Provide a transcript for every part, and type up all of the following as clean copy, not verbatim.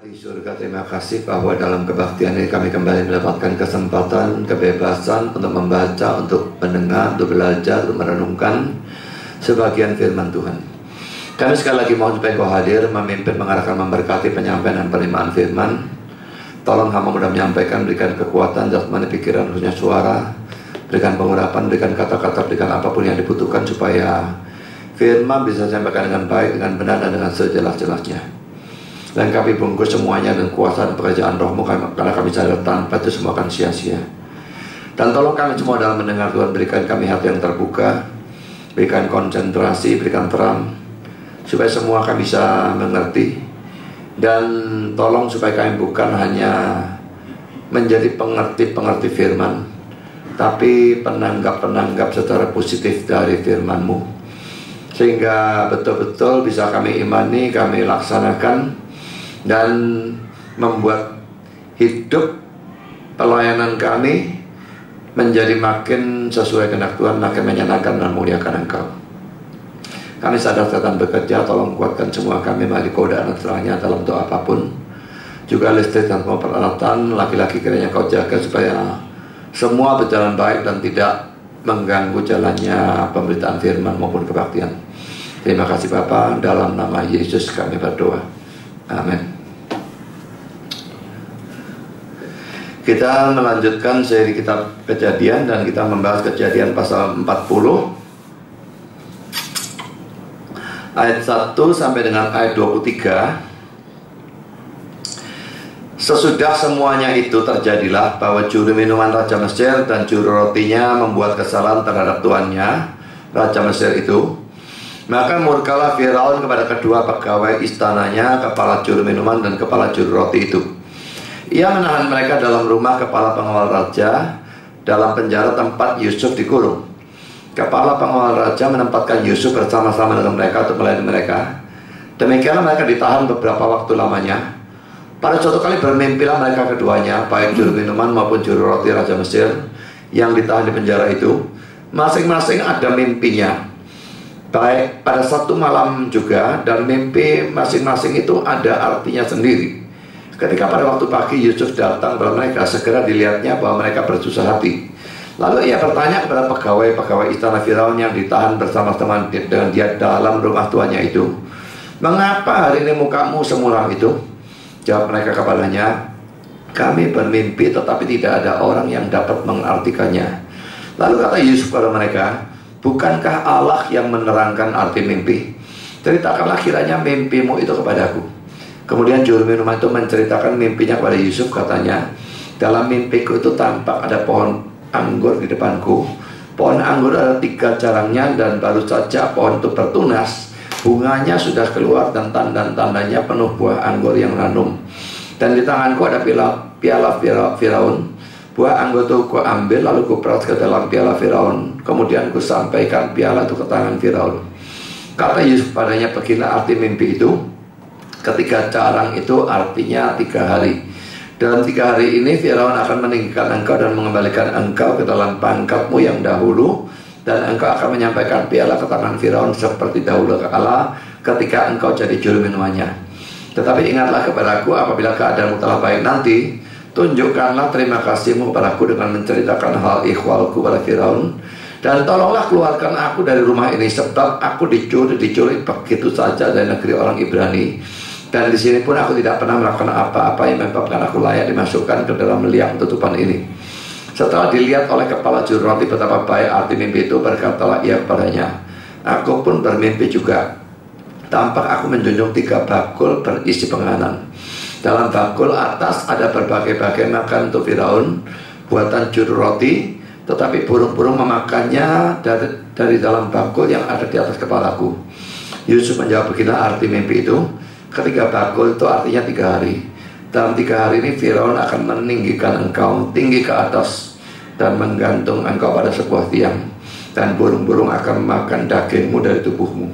Di surga, terima kasih bahwa dalam kebaktian ini kami kembali mendapatkan kesempatan, kebebasan untuk membaca, untuk mendengar, untuk belajar, untuk merenungkan sebagian firman Tuhan. Kami sekali lagi mohon supaya Engkau hadir, memimpin, mengarahkan, memberkati penyampaian dan penerimaan firman. Tolong hamba mudah menyampaikan, berikan kekuatan, jasmani, pikiran, khususnya suara, berikan pengurapan, berikan kata-kata, berikan apapun yang dibutuhkan supaya firman bisa disampaikan dengan baik, dengan benar, dan dengan sejelas-jelasnya. Dan kami bungkus semuanya dan kuasa dan pekerjaan rohmu, karena kami sadar tanpa itu semua akan sia-sia. Dan tolong kami semua dalam mendengar Tuhan, berikan kami hati yang terbuka, berikan konsentrasi, berikan terang, supaya semua kami bisa mengerti. Dan tolong supaya kami bukan hanya menjadi pengerti-pengerti firman, tapi penanggap-penanggap secara positif dari firman-Mu, sehingga betul-betul bisa kami imani, kami laksanakan, dan membuat hidup pelayanan kami menjadi makin sesuai kehendak Tuhan, makin menyenangkan dan memuliakan Engkau. Kami sadar setan bekerja, tolong kuatkan semua kami, mari godaan terangnya dalam doa apapun. Juga listrik dan semua peralatan, laki-laki kiranya Kau jaga supaya semua berjalan baik dan tidak mengganggu jalannya pemberitaan firman maupun kebaktian. Terima kasih Bapa, dalam nama Yesus kami berdoa. Amin. Kita melanjutkan seri kitab Kejadian dan kita membahas Kejadian pasal 40 ayat 1 sampai dengan ayat 23. Sesudah semuanya itu terjadilah bahwa juru minuman Raja Mesir dan juru rotinya membuat kesalahan terhadap tuannya, Raja Mesir itu. Maka murkalah Firaun kepada kedua pegawai istananya, kepala juru minuman dan kepala juru roti itu. Ia menahan mereka dalam rumah kepala pengawal raja, dalam penjara tempat Yusuf dikurung. Kepala pengawal raja menempatkan Yusuf bersama-sama dengan mereka untuk melayani mereka. Demikianlah mereka ditahan beberapa waktu lamanya. Pada suatu kali bermimpilah mereka keduanya, baik juru minuman maupun juru roti Raja Mesir yang ditahan di penjara itu. Masing-masing ada mimpinya, baik pada satu malam juga, dan mimpi masing-masing itu ada artinya sendiri. Ketika pada waktu pagi Yusuf datang kepada mereka, segera dilihatnya bahwa mereka bersusah hati. Lalu ia bertanya kepada pegawai-pegawai istana Firaun yang ditahan bersama-sama dengan dia dalam rumah tuannya itu, "Mengapa hari ini mukamu semuram itu?" Jawab mereka kepadanya, "Kami bermimpi tetapi tidak ada orang yang dapat mengartikannya." Lalu kata Yusuf kepada mereka, "Bukankah Allah yang menerangkan arti mimpi? Ceritakanlah kiranya mimpimu itu kepadaku." Kemudian juru minuman itu menceritakan mimpinya kepada Yusuf. Katanya, "Dalam mimpiku itu tampak ada pohon anggur di depanku. Pohon anggur ada 3 carangnya dan baru saja pohon itu bertunas. Bunganya sudah keluar dan tanda-tandanya penuh buah anggur yang ranum. Dan di tanganku ada piala Firaun. Buah anggur itu ku ambil lalu ku peras ke dalam piala Firaun. Kemudian ku sampaikan piala itu ke tangan Firaun." Kata Yusuf padanya, "Beginilah arti mimpi itu. Ketika carang itu artinya 3 hari. Dalam 3 hari ini Firaun akan meninggikan engkau dan mengembalikan engkau ke dalam pangkatmu yang dahulu. Dan engkau akan menyampaikan piala ke tangan Firaun seperti dahulu kala ketika engkau jadi juru minumannya. Tetapi ingatlah kepadaku apabila keadaanmu telah baik nanti, tunjukkanlah terima kasihmu kepadaku dengan menceritakan hal ikhwalku pada Firaun. Dan tolonglah keluarkan aku dari rumah ini, sebab aku dicuri begitu saja dari negeri orang Ibrani. Dan di sini pun aku tidak pernah melakukan apa-apa yang menyebabkan aku layak dimasukkan ke dalam liang tutupan ini." Setelah dilihat oleh kepala juru roti betapa baik arti mimpi itu, berkatalah ia kepadanya, "Aku pun bermimpi juga. Tampak aku menjunjung 3 bakul berisi penganan. Dalam bakul atas ada berbagai-bagai makan untuk Firaun, buatan juru roti, tetapi burung-burung memakannya dari dalam bakul yang ada di atas kepalaku." Yusuf menjawab, "Beginilah arti mimpi itu. Ketiga bakul itu artinya 3 hari. Dalam 3 hari ini Firaun akan meninggikan engkau tinggi ke atas dan menggantung engkau pada sebuah tiang. Dan burung-burung akan makan dagingmu dari tubuhmu.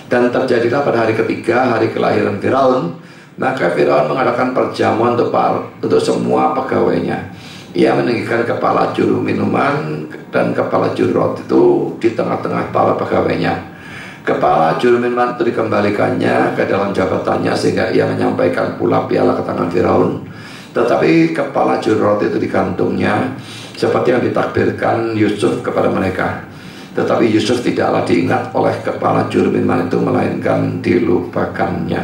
Dan terjadilah pada hari ketiga, hari kelahiran Firaun, maka Firaun mengadakan perjamuan untuk semua pegawainya. Ia meninggikan kepala juru minuman dan kepala juru roti itu di tengah-tengah para pegawainya. Kepala juru minuman itu dikembalikannya ke dalam jabatannya sehingga ia menyampaikan pula piala ke tangan Firaun. Tetapi kepala juru roti itu dikantungnya seperti yang ditakdirkan Yusuf kepada mereka. Tetapi Yusuf tidaklah diingat oleh kepala juru minuman itu, melainkan dilupakannya.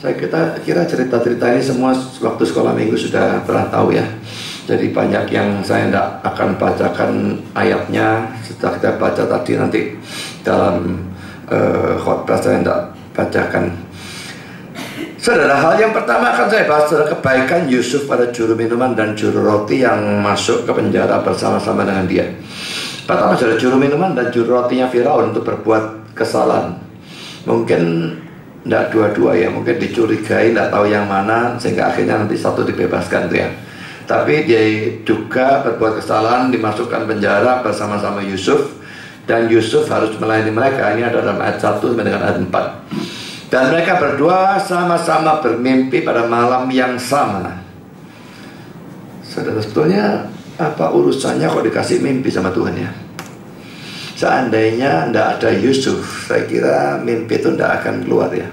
Saya kira cerita-cerita ini semua waktu sekolah minggu sudah pernah tahu ya. Jadi banyak yang saya tidak akan bacakan ayatnya. Setelah kita baca tadi, nanti dalam khotbah saya tidak bacakan. Saudara, hal yang pertama akan saya bahas adalah kebaikan Yusuf pada juru minuman dan juru roti yang masuk ke penjara bersama-sama dengan dia. Pertama, saudara, juru minuman dan juru rotinya Firaun untuk berbuat kesalahan. Mungkin tidak dua-dua ya, mungkin dicurigai, tidak tahu yang mana, sehingga akhirnya nanti satu dibebaskan tuh ya. Tapi dia juga berbuat kesalahan, dimasukkan penjara bersama-sama Yusuf, dan Yusuf harus melayani mereka. Ini ada dalam ayat 1 sampai dengan ayat 4. Dan mereka berdua sama-sama bermimpi pada malam yang sama. Saudara, sebetulnya apa urusannya kok dikasih mimpi sama Tuhan ya? Seandainya tidak ada Yusuf, saya kira mimpi itu tidak akan keluar ya.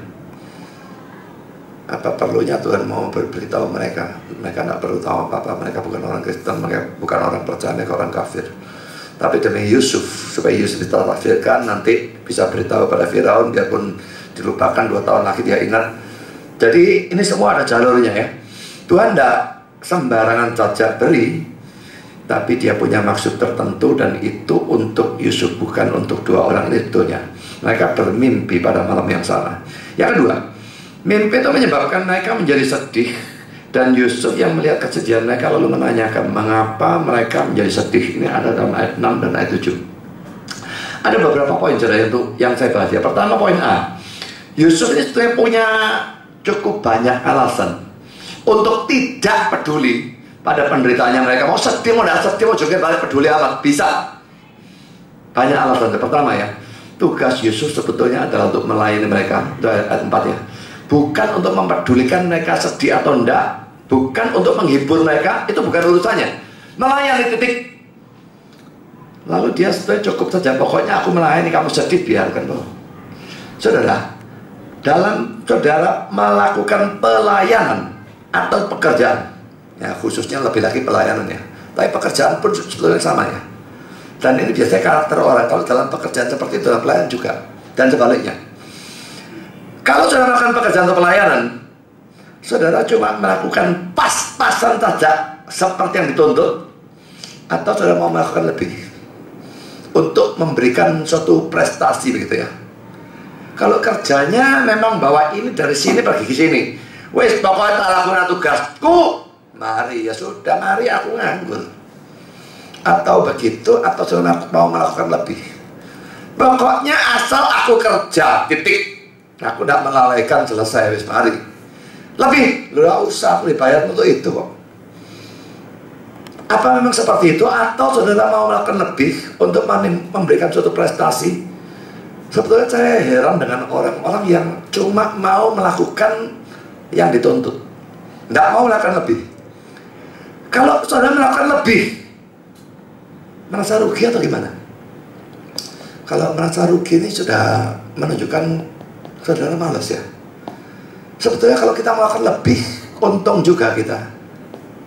Apa perlunya Tuhan mau beritahu mereka? Mereka tidak perlu tahu apa-apa. Mereka bukan orang Kristen, mereka bukan orang percaya, mereka orang kafir. Tapi demi Yusuf, supaya Yusuf ditafsirkan, nanti bisa beritahu pada Firaun, biarpun dilupakan 2 tahun lagi dia ingat. Jadi ini semua ada jalurnya ya. Tuhan tidak sembarangan saja beri, tapi dia punya maksud tertentu, dan itu untuk Yusuf, bukan untuk 2 orang ini sebetulnya. Mereka bermimpi pada malam yang sama. Yang kedua, mimpi itu menyebabkan mereka menjadi sedih, dan Yusuf yang melihat kesedihan mereka lalu menanyakan mengapa mereka menjadi sedih. Ini ada dalam ayat 6 dan ayat 7. Ada beberapa poin yang saya bahas ya. Pertama, poin A. Yusuf ini sebetulnya punya cukup banyak alasan untuk tidak peduli pada penderitaannya mereka. Mau sedih, mau tidak sedih, mau juga balik peduli amat. Bisa. Banyak alasan. Pertama ya, tugas Yusuf sebetulnya adalah untuk melayani mereka. Itu ayat 4 ya. Bukan untuk mempedulikan mereka sedih atau enggak, bukan untuk menghibur mereka, itu bukan urusannya. Melayani, titik. Lalu dia sebetulnya cukup saja, pokoknya aku melayani, kamu sedih biarkan loh. Saudara, dalam saudara melakukan pelayanan atau pekerjaan, ya khususnya lebih lagi pelayanan ya, tapi pekerjaan pun sebetulnya sama ya. Dan ini biasanya karakter orang, kalau dalam pekerjaan seperti itu dalam pelayanan juga, dan sebaliknya. Kalau saudara melakukan pekerjaan atau pelayanan, saudara cuma melakukan pas-pasan saja seperti yang dituntut, atau saudara mau melakukan lebih untuk memberikan suatu prestasi begitu ya. Kalau kerjanya memang bawa ini dari sini pergi ke sini, wes pokoknya tak lakukan tugasku, mari ya sudah, mari aku nganggur. Atau begitu, atau saudara mau melakukan lebih. Pokoknya asal aku kerja, titik. Aku tidak melalaikan, selesai, wis mari. Lebih, lu tidak usah, aku dibayar untuk itu kok. Apa memang seperti itu? Atau saudara mau melakukan lebih untuk memberikan suatu prestasi? Sebetulnya saya heran dengan orang-orang yang cuma mau melakukan yang dituntut, tidak mau melakukan lebih. Kalau saudara melakukan lebih, merasa rugi atau gimana? Kalau merasa rugi ini sudah menunjukkan saudara malas ya. Sebetulnya kalau kita melakukan lebih, untung juga kita.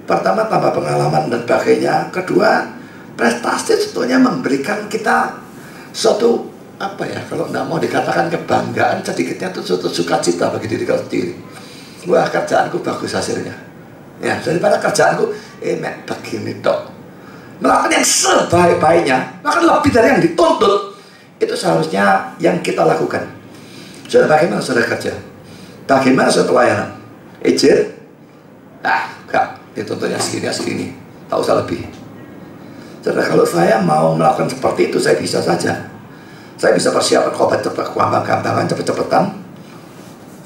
Pertama, tambah pengalaman dan sebagainya. Kedua, prestasi sebetulnya memberikan kita suatu apa ya, kalau tidak mau dikatakan kebanggaan, sedikitnya itu suatu sukacita bagi diri kita sendiri. Wah, kerjaanku bagus hasilnya. Ya, daripada kerjaanku begini dok. Melakukan yang sebaik-baiknya, melakukan lebih dari yang dituntut, itu seharusnya yang kita lakukan. Sudah, bagaimana sudah kerja? Bagaimana sudah pelayanan? Ejir? Enggak, dituntutnya segini, tak usah lebih. Saudara, kalau saya mau melakukan seperti itu, saya bisa saja. Saya bisa persiapan khotbah cepat, gampang-gampangan, cepet-cepetan.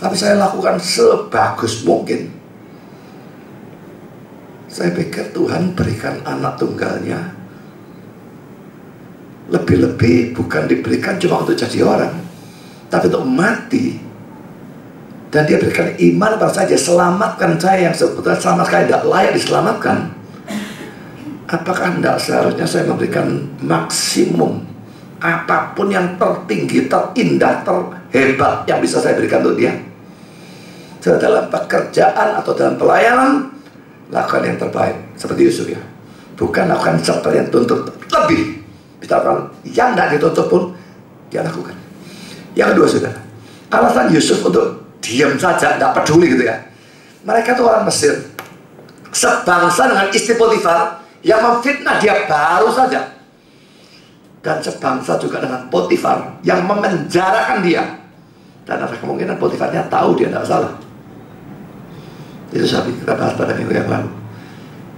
Tapi saya lakukan sebagus mungkin. Saya pikir Tuhan berikan anak tunggalnya lebih-lebih bukan diberikan cuma untuk jadi orang, tapi untuk mati. Dan dia berikan iman pada saya, selamatkan saya yang sebetulnya sama sekali tidak layak diselamatkan. Apakah tidak seharusnya saya memberikan maksimum apapun yang tertinggi, terindah, terhebat yang bisa saya berikan untuk dia. Dalam pekerjaan atau dalam pelayanan, lakukan yang terbaik seperti Yusuf ya. Bukan lakukan seperti yang tuntut, lebih bisa lakukan yang tidak dituntut pun dia lakukan. Yang kedua saudara, alasan Yusuf untuk diam saja, tidak peduli gitu ya. Mereka itu orang Mesir, sebangsa dengan istri Potifar yang memfitnah dia baru saja, dan sebangsa juga dengan Potifar yang memenjarakan dia. Dan ada kemungkinan Potifarnya tahu dia tidak salah. Itu sahabat kita bahas pada minggu yang lalu.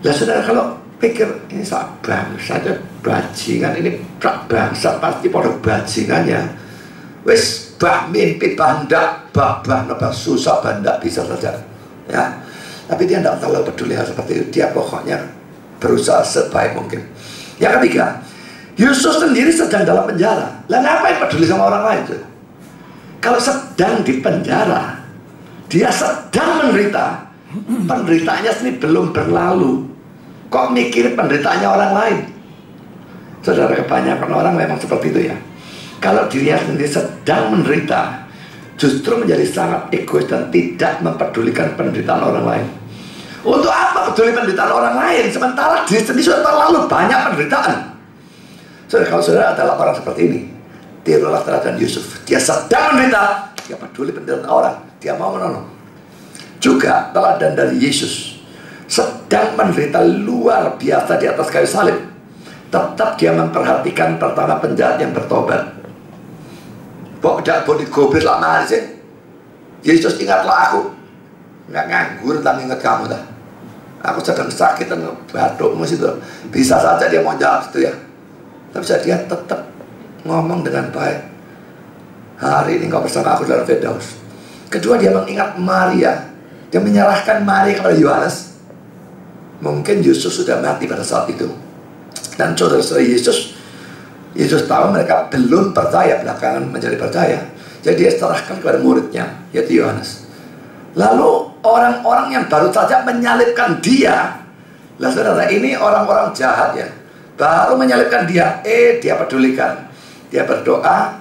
Ya saudara, kalau pikir ini sak bangsa aja bajingan, ini sak bangsa pasti pada bajingannya. Wis bah mimpi bandak, bah susah bandak bisa saja. Ya, tapi dia tidak terlalu peduli hal seperti itu. Dia pokoknya berusaha sebaik mungkin. Yang ketiga, Yusuf sendiri sedang dalam penjara. Lah ngapain peduli sama orang lain tuh? Kalau sedang di penjara, dia sedang menderita. Penderitaannya sendiri belum berlalu, kok mikirin penderitaannya orang lain? Saudara, kebanyakan orang memang seperti itu ya. Kalau dirinya sendiri sedang menderita, justru menjadi sangat egois dan tidak mempedulikan penderitaan orang lain. Untuk apa peduli penderitaan orang lain, sementara diri sendiri sudah terlalu banyak penderitaan? Saudara, kalau saudara adalah orang seperti ini, tirulah teladan Yusuf. Dia sedang menderita, dia peduli penderitaan orang, dia mau menolong. Juga teladan dari Yesus, sedang menderita luar biasa di atas kayu salib, tetap dia memperhatikan pertama penjahat yang bertobat. Kok tidak boleh digobir lama sih? Yesus, ingatlah aku. Nggak nganggur tentang ingat kamu dah. Aku sedang sakit dan batukmu situ. Bisa saja dia mau jawab itu ya, tapi dia tetap ngomong dengan baik. Hari ini kau bersama aku dalam Firdaus. Kedua, dia mengingat Maria. Dia menyerahkan Maria kepada Yohanes. Mungkin Yusuf sudah mati pada saat itu. Dan saudara-saudara, Yesus tahu mereka belum percaya, belakangan menjadi percaya. Jadi dia serahkan kepada muridnya, yaitu Yohanes. Lalu orang-orang yang baru saja menyalibkan dia, lah saudara, ini orang-orang jahat ya, baru menyalibkan dia, dia pedulikan. Dia berdoa,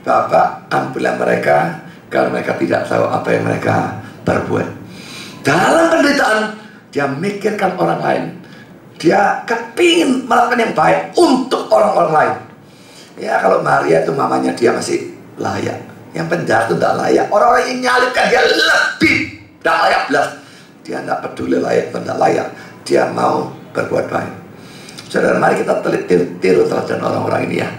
Bapa, ampunilah mereka, karena mereka tidak tahu apa yang mereka perbuat. Dalam penderitaan, dia mikirkan orang lain. Dia kepingin melakukan yang baik untuk orang-orang lain. Ya, kalau Maria itu mamanya dia masih layak. Yang penjahat itu tidak layak. Orang-orang yang nyalibkan dia lebih tidak layak belas. Dia tidak peduli layak atau tidak layak. Dia mau berbuat baik. Saudara, mari kita tiru teladan orang-orang ini ya.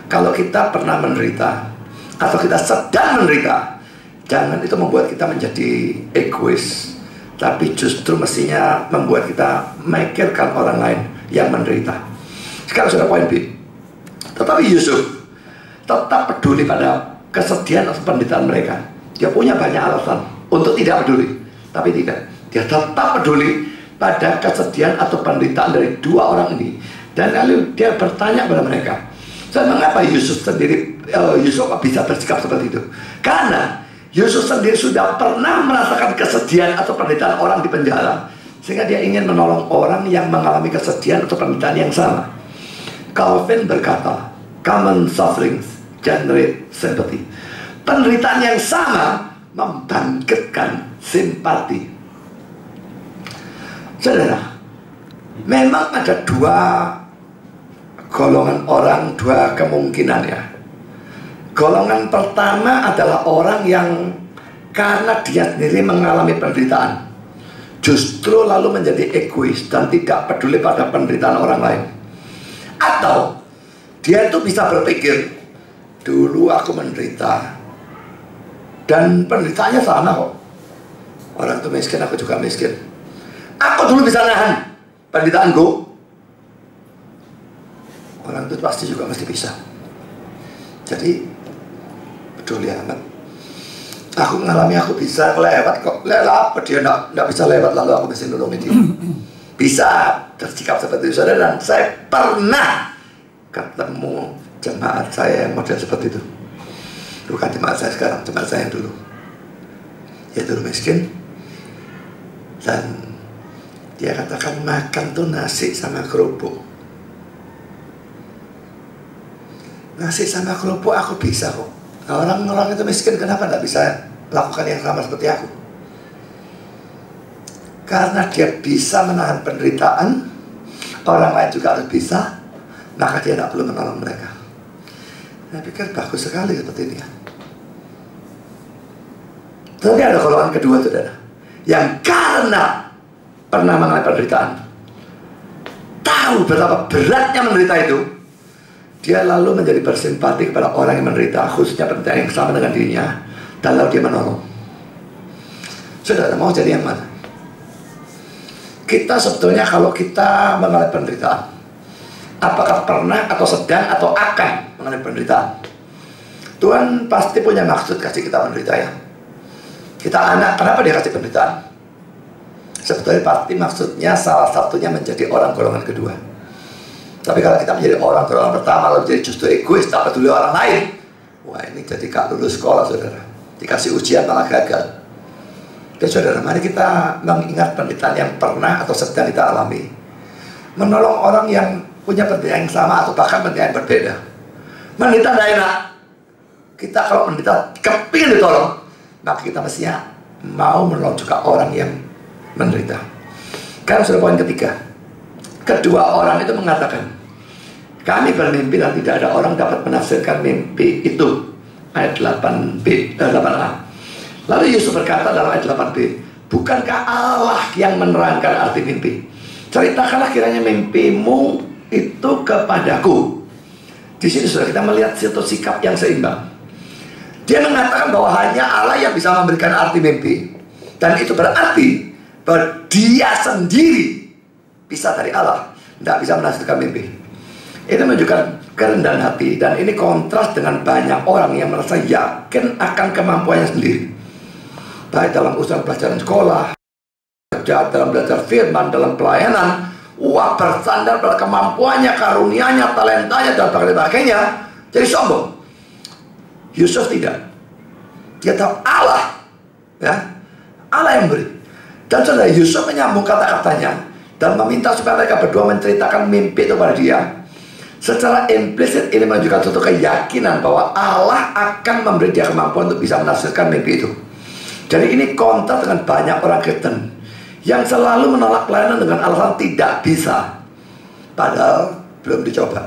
Kalau kita pernah menderita atau kita sedang menderita, jangan itu membuat kita menjadi egois, tapi justru mestinya membuat kita memikirkan orang lain yang menderita. Sekarang sudah poin B. Tetapi Yusuf tetap peduli pada kesedihan atau penderitaan mereka. Dia punya banyak alasan untuk tidak peduli, tapi tidak. Dia tetap peduli pada kesedihan atau penderitaan dari dua orang ini. Dan lalu dia bertanya kepada mereka, mengapa Yusuf bisa bersikap seperti itu? Karena Yusuf sendiri sudah pernah merasakan kesedihan atau penderitaan orang di penjara, sehingga dia ingin menolong orang yang mengalami kesedihan atau penderitaan yang sama. Calvin berkata, common sufferings generate sympathy. Penderitaan yang sama membangkitkan simpati. Saudara, memang ada dua golongan orang, dua kemungkinan ya. Golongan pertama adalah orang yang karena dia sendiri mengalami penderitaan, justru lalu menjadi egois dan tidak peduli pada penderitaan orang lain. Atau dia itu bisa berpikir, dulu aku menderita dan penderitaannya sama kok. Orang itu miskin, aku juga miskin. Aku dulu bisa nahan penderitaanku, orang itu pasti juga mesti bisa. Jadi peduli amat. Aku mengalami, aku bisa lewat kok. Lewat, dia tidak bisa lewat, lalu aku mesti nolongin dia. Bisa bersikap seperti itu, saudara. Dan saya pernah ketemu jemaat saya yang model seperti itu. Bukan jemaat saya sekarang, jemaat saya yang dulu. Dia dulu miskin, dan dia katakan makan tuh nasi sama kerupuk. Ngasih sama kerupuk aku bisa kok. Nah, orang-orang itu miskin kenapa tidak bisa lakukan yang sama seperti aku? Karena dia bisa menahan penderitaan, orang lain juga harus bisa, maka dia tidak perlu menolong mereka. Saya pikir bagus sekali seperti ini ya. Tapi ada golongan kedua, saudara, yang karena pernah mengalami penderitaan, tahu betapa beratnya menderita itu, dia lalu menjadi bersimpati kepada orang yang menderita, khususnya penderitaan yang sama dengan dirinya, dan lalu dia menolong. Saudara mau jadi yang mana? Kita sebetulnya kalau kita mengalami penderitaan, apakah pernah atau sedang atau akan mengalami penderitaan, Tuhan pasti punya maksud kasih kita menderita ya. Kita anak, kenapa dia kasih penderitaan? Sebetulnya pasti maksudnya salah satunya menjadi orang golongan kedua. Tapi kalau kita menjadi orang golongan pertama, lalu jadi justru egois, tak peduli orang lain, wah ini jadi gak lulus sekolah, saudara. Dikasih ujian malah gagal. Dan saudara, mari kita mengingat penderitaan yang pernah atau sedang kita alami. Menolong orang yang punya penderitaan yang sama atau bahkan penderitaan yang berbeda. Menderita tidak enak. Kita kalau menderita kepingin ditolong, maka kita mestinya mau menolong juga orang yang menderita. Karena sudah poin ketiga, kedua orang itu mengatakan, kami bermimpi dan tidak ada orang dapat menafsirkan mimpi itu. Ayat 8b, 8a. Lalu Yusuf berkata dalam ayat 8b, bukankah Allah yang menerangkan arti mimpi? Ceritakanlah kiranya mimpimu itu kepadaku. Di sini sudah kita melihat satu sikap yang seimbang. Dia mengatakan bahwa hanya Allah yang bisa memberikan arti mimpi, dan itu berarti bahwa dia sendiri bisa dari Allah, tidak bisa menafsirkan mimpi. Ini menunjukkan kerendahan hati, dan ini kontras dengan banyak orang yang merasa yakin akan kemampuannya sendiri, baik dalam urusan pelajaran sekolah, dalam belajar firman, dalam pelayanan. Wah, bersandar pada kemampuannya, karunianya, talentanya, dan sebagainya, jadi sombong. Yusuf tidak. Dia tahu Allah, ya, Allah yang beri. Dan saudara, Yusuf menyambung kata-katanya dan meminta supaya mereka berdua menceritakan mimpi itu kepada dia. Secara implisit ini menunjukkan suatu keyakinan bahwa Allah akan memberi dia kemampuan untuk bisa menafsirkan mimpi itu. Jadi ini kontra dengan banyak orang Kristen yang selalu menolak pelayanan dengan alasan tidak bisa, padahal belum dicoba.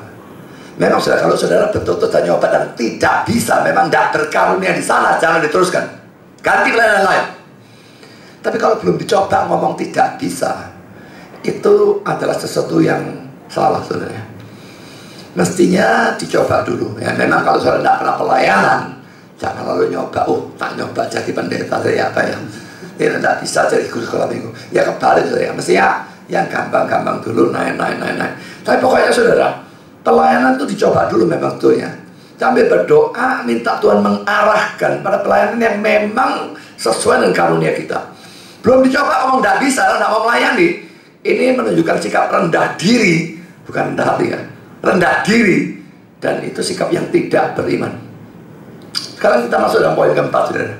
Memang saudara, kalau saudara betul-betul sudah nyoba dan tidak bisa, memang tidak berkarunia di sana, jangan diteruskan, ganti pelayanan lain. Tapi kalau belum dicoba ngomong tidak bisa, itu adalah sesuatu yang salah, saudara. Mestinya dicoba dulu. Ya, memang kalau saudara tidak pernah pelayanan, jangan lalu nyoba. Oh, tak nyoba jadi pendeta saya apa ya? Ini tidak bisa jadi guru sekolah minggu. Ya kebalik, saudara. Mestinya yang gampang-gampang dulu, naik. Tapi pokoknya saudara, pelayanan itu dicoba dulu memang sebetulnya. Sambil berdoa, minta Tuhan mengarahkan pada pelayanan yang memang sesuai dengan karunia kita. Belum dicoba, ngomong tidak bisa, tidak mau melayani. Ini menunjukkan sikap rendah diri, bukan rendah hati kan? Rendah diri, dan itu sikap yang tidak beriman. Sekarang kita masuk dalam poin keempat, saudara.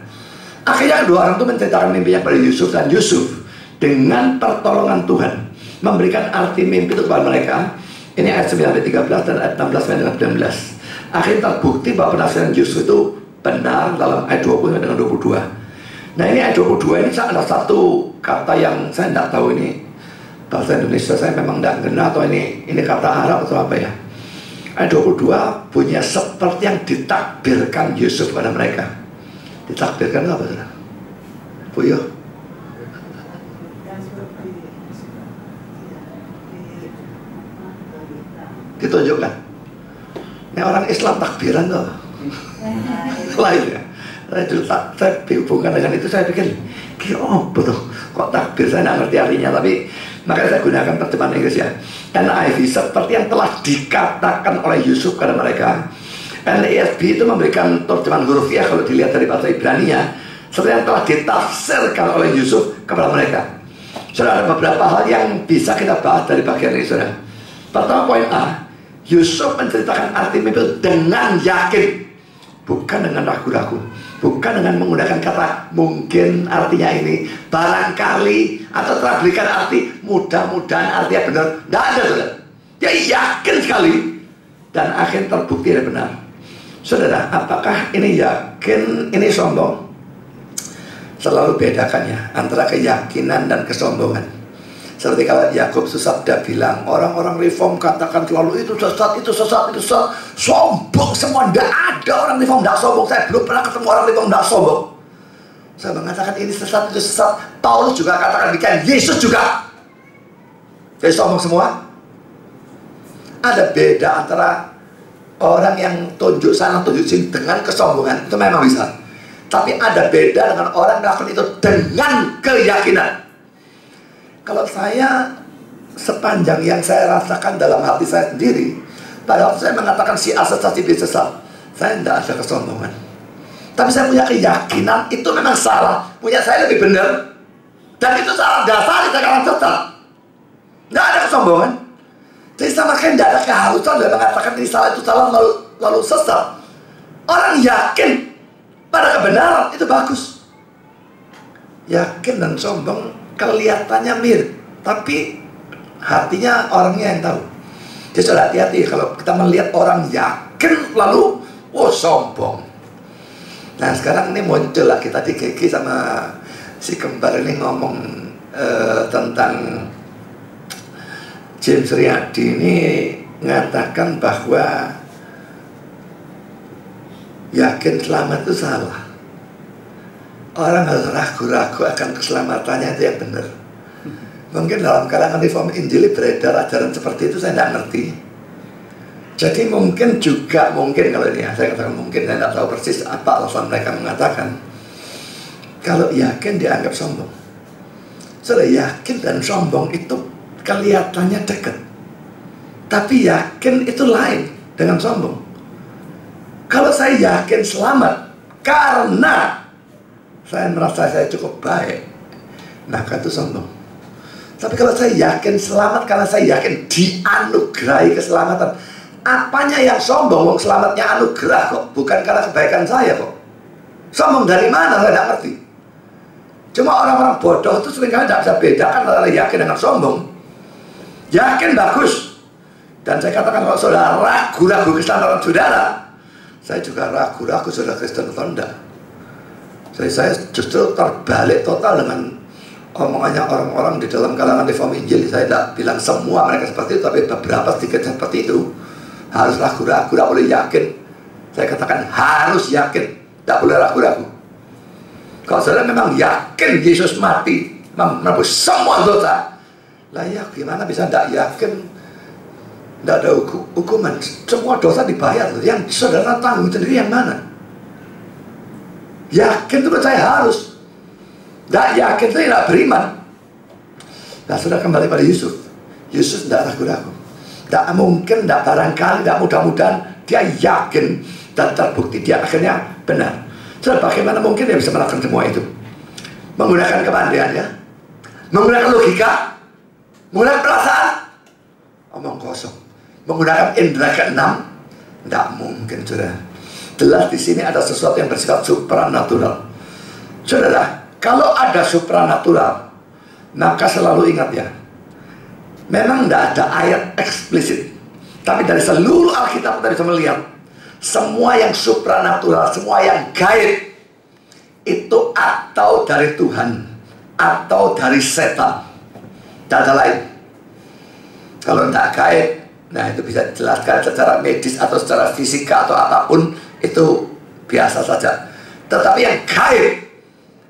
Akhirnya kedua orang itu menceritakan mimpinya kepada Yusuf, dan Yusuf dengan pertolongan Tuhan memberikan arti mimpi itu kepada mereka. Ini ayat 9-13 dan ayat 16-19. Akhirnya terbukti bahwa penafsiran Yusuf itu benar dalam ayat 20 dengan 22. Nah ini ayat 22 ini ada satu kata yang saya tidak tahu ini bahasa Indonesia, saya memang tidak kenal, atau ini kata Arab atau apa ya. Ayat 22 punya seperti yang ditakbirkan Yusuf pada mereka. Ditakbirkan itu apa, saudara? Buyuh. Ditunjukkan. Ini orang Islam takbiran tuh. Lain ya. Saya dihubungkan dengan itu, saya pikir kira apa tuh? Kok takbir, saya tidak ngerti artinya, tapi makanya saya gunakan terjemahan Inggris ya. NIV seperti yang telah dikatakan oleh Yusuf kepada mereka. NASB itu memberikan terjemahan hurufiah kalau dilihat dari bahasa Ibrani-nya, seperti yang telah ditafsirkan oleh Yusuf kepada mereka. Saudara, ada beberapa hal yang bisa kita bahas dari bagian ini, saudara. Pertama, poin A, Yusuf menceritakan arti mimpi dengan yakin, bukan dengan ragu-ragu, bukan dengan menggunakan kata mungkin artinya ini, barangkali, atau telah berikan arti mudah-mudahan artinya benar. Tidak ada, saudara. Dia yakin sekali, dan akhirnya terbukti dia benar. Saudara, apakah ini yakin, ini sombong? Selalu bedakan ya antara keyakinan dan kesombongan. Seperti kalau Yakobus Sabda bilang, orang-orang reform katakan selalu itu sesat, itu sesat, itu sesat. Sombong semua, tidak ada orang reform tidak sombong. Saya belum pernah ketemu orang reform tidak sombong. Saya mengatakan ini sesat, itu sesat. Paulus juga katakan demikian, Yesus juga. Jadi sombong semua. Ada beda antara orang yang tunjuk sana, tunjuk sini dengan kesombongan. Itu memang bisa. Tapi ada beda dengan orang yang melakukan itu dengan keyakinan. Kalau saya, sepanjang yang saya rasakan dalam hati saya sendiri, pada waktu saya mengatakan si A sesat, si B sesat, saya tidak ada kesombongan. Tapi saya punya keyakinan itu memang salah, punya saya lebih benar, dan itu salah dasar, saya katakan sesat. Tidak ada kesombongan. Jadi sama sekali tidak ada keharusan dalam mengatakan ini salah, itu salah, lalu sesat. Orang yakin pada kebenaran itu bagus. Yakin dan sombong kelihatannya mirip, tapi hatinya orangnya yang tahu. Jadi sudah hati-hati kalau kita melihat orang yakin lalu sombong. Nah sekarang ini muncul lagi, tadi Kiki sama si kembar ini ngomong tentang James Riyadi ini mengatakan bahwa yakin selamat itu salah. Orang harus ragu-ragu akan keselamatannya, itu yang benar. Mungkin dalam kalangan reform Injili beredar ajaran seperti itu, saya tidak ngerti. Jadi mungkin juga, kalau ini ya, saya katakan mungkin, saya tidak tahu persis apa alasan mereka mengatakan kalau yakin dianggap sombong. Sudah yakin dan sombong itu kelihatannya dekat, tapi yakin itu lain dengan sombong. Kalau saya yakin selamat karena saya merasa saya cukup baik, maka itu sombong. Tapi kalau saya yakin selamat karena saya yakin dianugerahi keselamatan, apanya yang sombong? Wong selamatnya anugerah kok, bukan karena kebaikan saya kok. Sombong dari mana? Saya tidak ngerti. Cuma orang-orang bodoh itu seringkali tidak bisa bedakan antara yakin dengan sombong. Yakin bagus, dan saya katakan kalau saudara ragu-ragu keselamatan saudara, saya juga ragu-ragu saudara Kristen atau tidak. Saya justru terbalik total dengan omongannya orang-orang di dalam kalangan reform Injil. Saya tidak bilang semua mereka seperti itu, tapi beberapa sedikit seperti itu. Harus ragu-ragu, tidak boleh yakin. Saya katakan harus yakin, tidak boleh ragu-ragu. Kalau saudara memang yakin Yesus mati menebus semua dosa, lah ya gimana bisa tidak yakin? Tidak ada hukuman, semua dosa dibayar. Yang saudara tanggung sendiri yang mana? Yakin itu saya harus. Tidak yakin saya tidak beriman. Nah sudah kembali pada Yusuf. Yusuf tidak ragu-ragu. Tidak mungkin, tidak barangkali, tidak mudah-mudahan dia yakin dan terbukti dia akhirnya benar. Sudah bagaimana mungkin dia bisa melakukan semua itu? Menggunakan kepandaiannya, menggunakan logika, menggunakan perasaan, omong kosong. Menggunakan indera keenam, tidak mungkin, saudara. Jelas di sini ada sesuatu yang bersifat supranatural. Saudara, kalau ada supranatural, maka selalu ingat ya, memang tidak ada ayat eksplisit, tapi dari seluruh Alkitab kita bisa melihat semua yang supranatural, semua yang gaib itu atau dari Tuhan atau dari setan. Tidak ada lain. Kalau tidak gaib, nah itu bisa dijelaskan secara medis atau secara fisika atau apapun, itu biasa saja. Tetapi yang gaib,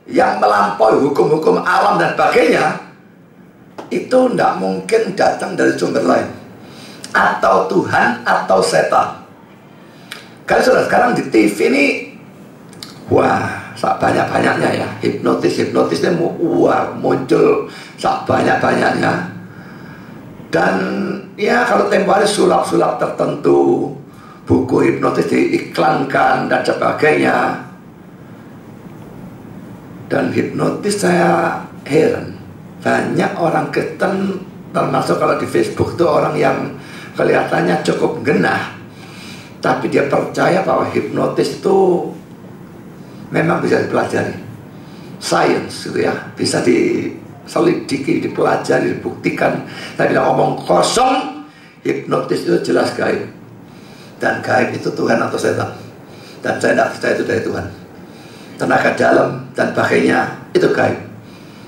yang melampaui hukum-hukum alam dan sebagainya, itu tidak mungkin datang dari sumber lain, atau Tuhan atau setan. Kan sudah sekarang di TV ini, wah, banyak-banyaknya ya, hipnotisnya muncul banyak-banyaknya. Dan ya kalau tempo hari sulap-sulap tertentu, buku hipnotis diiklankan dan sebagainya. Dan hipnotis saya heran, banyak orang Kristen, termasuk kalau di Facebook itu orang yang kelihatannya cukup genah, tapi dia percaya bahwa hipnotis itu memang bisa dipelajari, science gitu ya, bisa diselidiki, dipelajari, dibuktikan. Saya bilang omong kosong, hipnotis itu jelas gaib, dan gaib itu Tuhan atau setan. Dan saya tidak percaya itu dari Tuhan. Tenaga dalam dan bagainya itu gaib.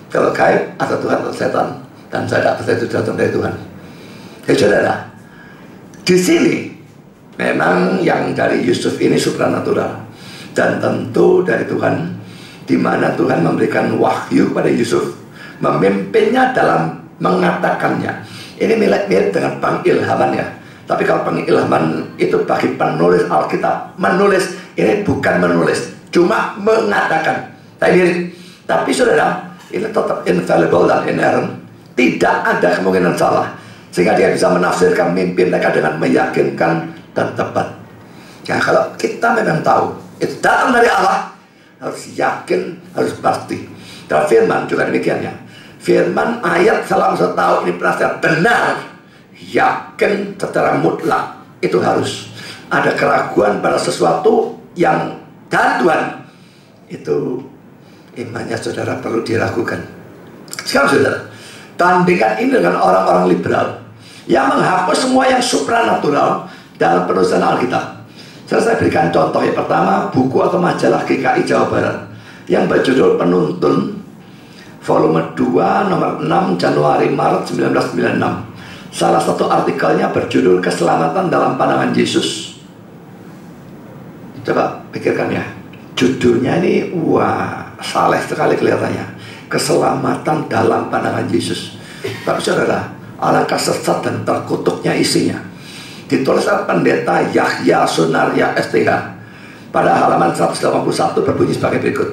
Kalau gaib atau Tuhan atau setan, dan saya tidak percaya itu datang dari Tuhan. Ya saudara, di sini memang yang dari Yusuf ini supranatural dan tentu dari Tuhan, di mana Tuhan memberikan wahyu kepada Yusuf, memimpinnya dalam mengatakannya. Ini mirip dengan pengilhaman ya. Tapi kalau pengilhaman itu bagi penulis Alkitab, menulis ini bukan menulis, cuma mengatakan. Tapi saudara, ini tetap infallible dan inerrant. Tidak ada kemungkinan salah, sehingga dia bisa menafsirkan mimpi mereka dengan meyakinkan dan tepat. Ya, kalau kita memang tahu itu datang dari Allah, harus yakin, harus pasti. Dan firman juga demikian ya. Firman ayat salam tahu ini pernah benar, yakin secara mutlak. Itu harus ada keraguan pada sesuatu yang dari Tuhan, itu imannya saudara perlu diragukan. Sekarang saudara, tandingkan ini dengan orang-orang liberal yang menghapus semua yang supranatural dalam penulisan Alkitab. Saya berikan contoh yang pertama, buku atau majalah GKI Jawa Barat yang berjudul Penuntun, volume 2, nomor 6 Januari-Maret 1996. Salah satu artikelnya berjudul Keselamatan dalam Pandangan Yesus. Coba pikirkan ya, judulnya ini wah, saleh sekali kelihatannya. Keselamatan dalam pandangan Yesus. Tapi saudara, alangkah sesat dan terkutuknya isinya. Ditulis oleh pendeta Yahya Sunaria STH pada halaman 181 berbunyi sebagai berikut.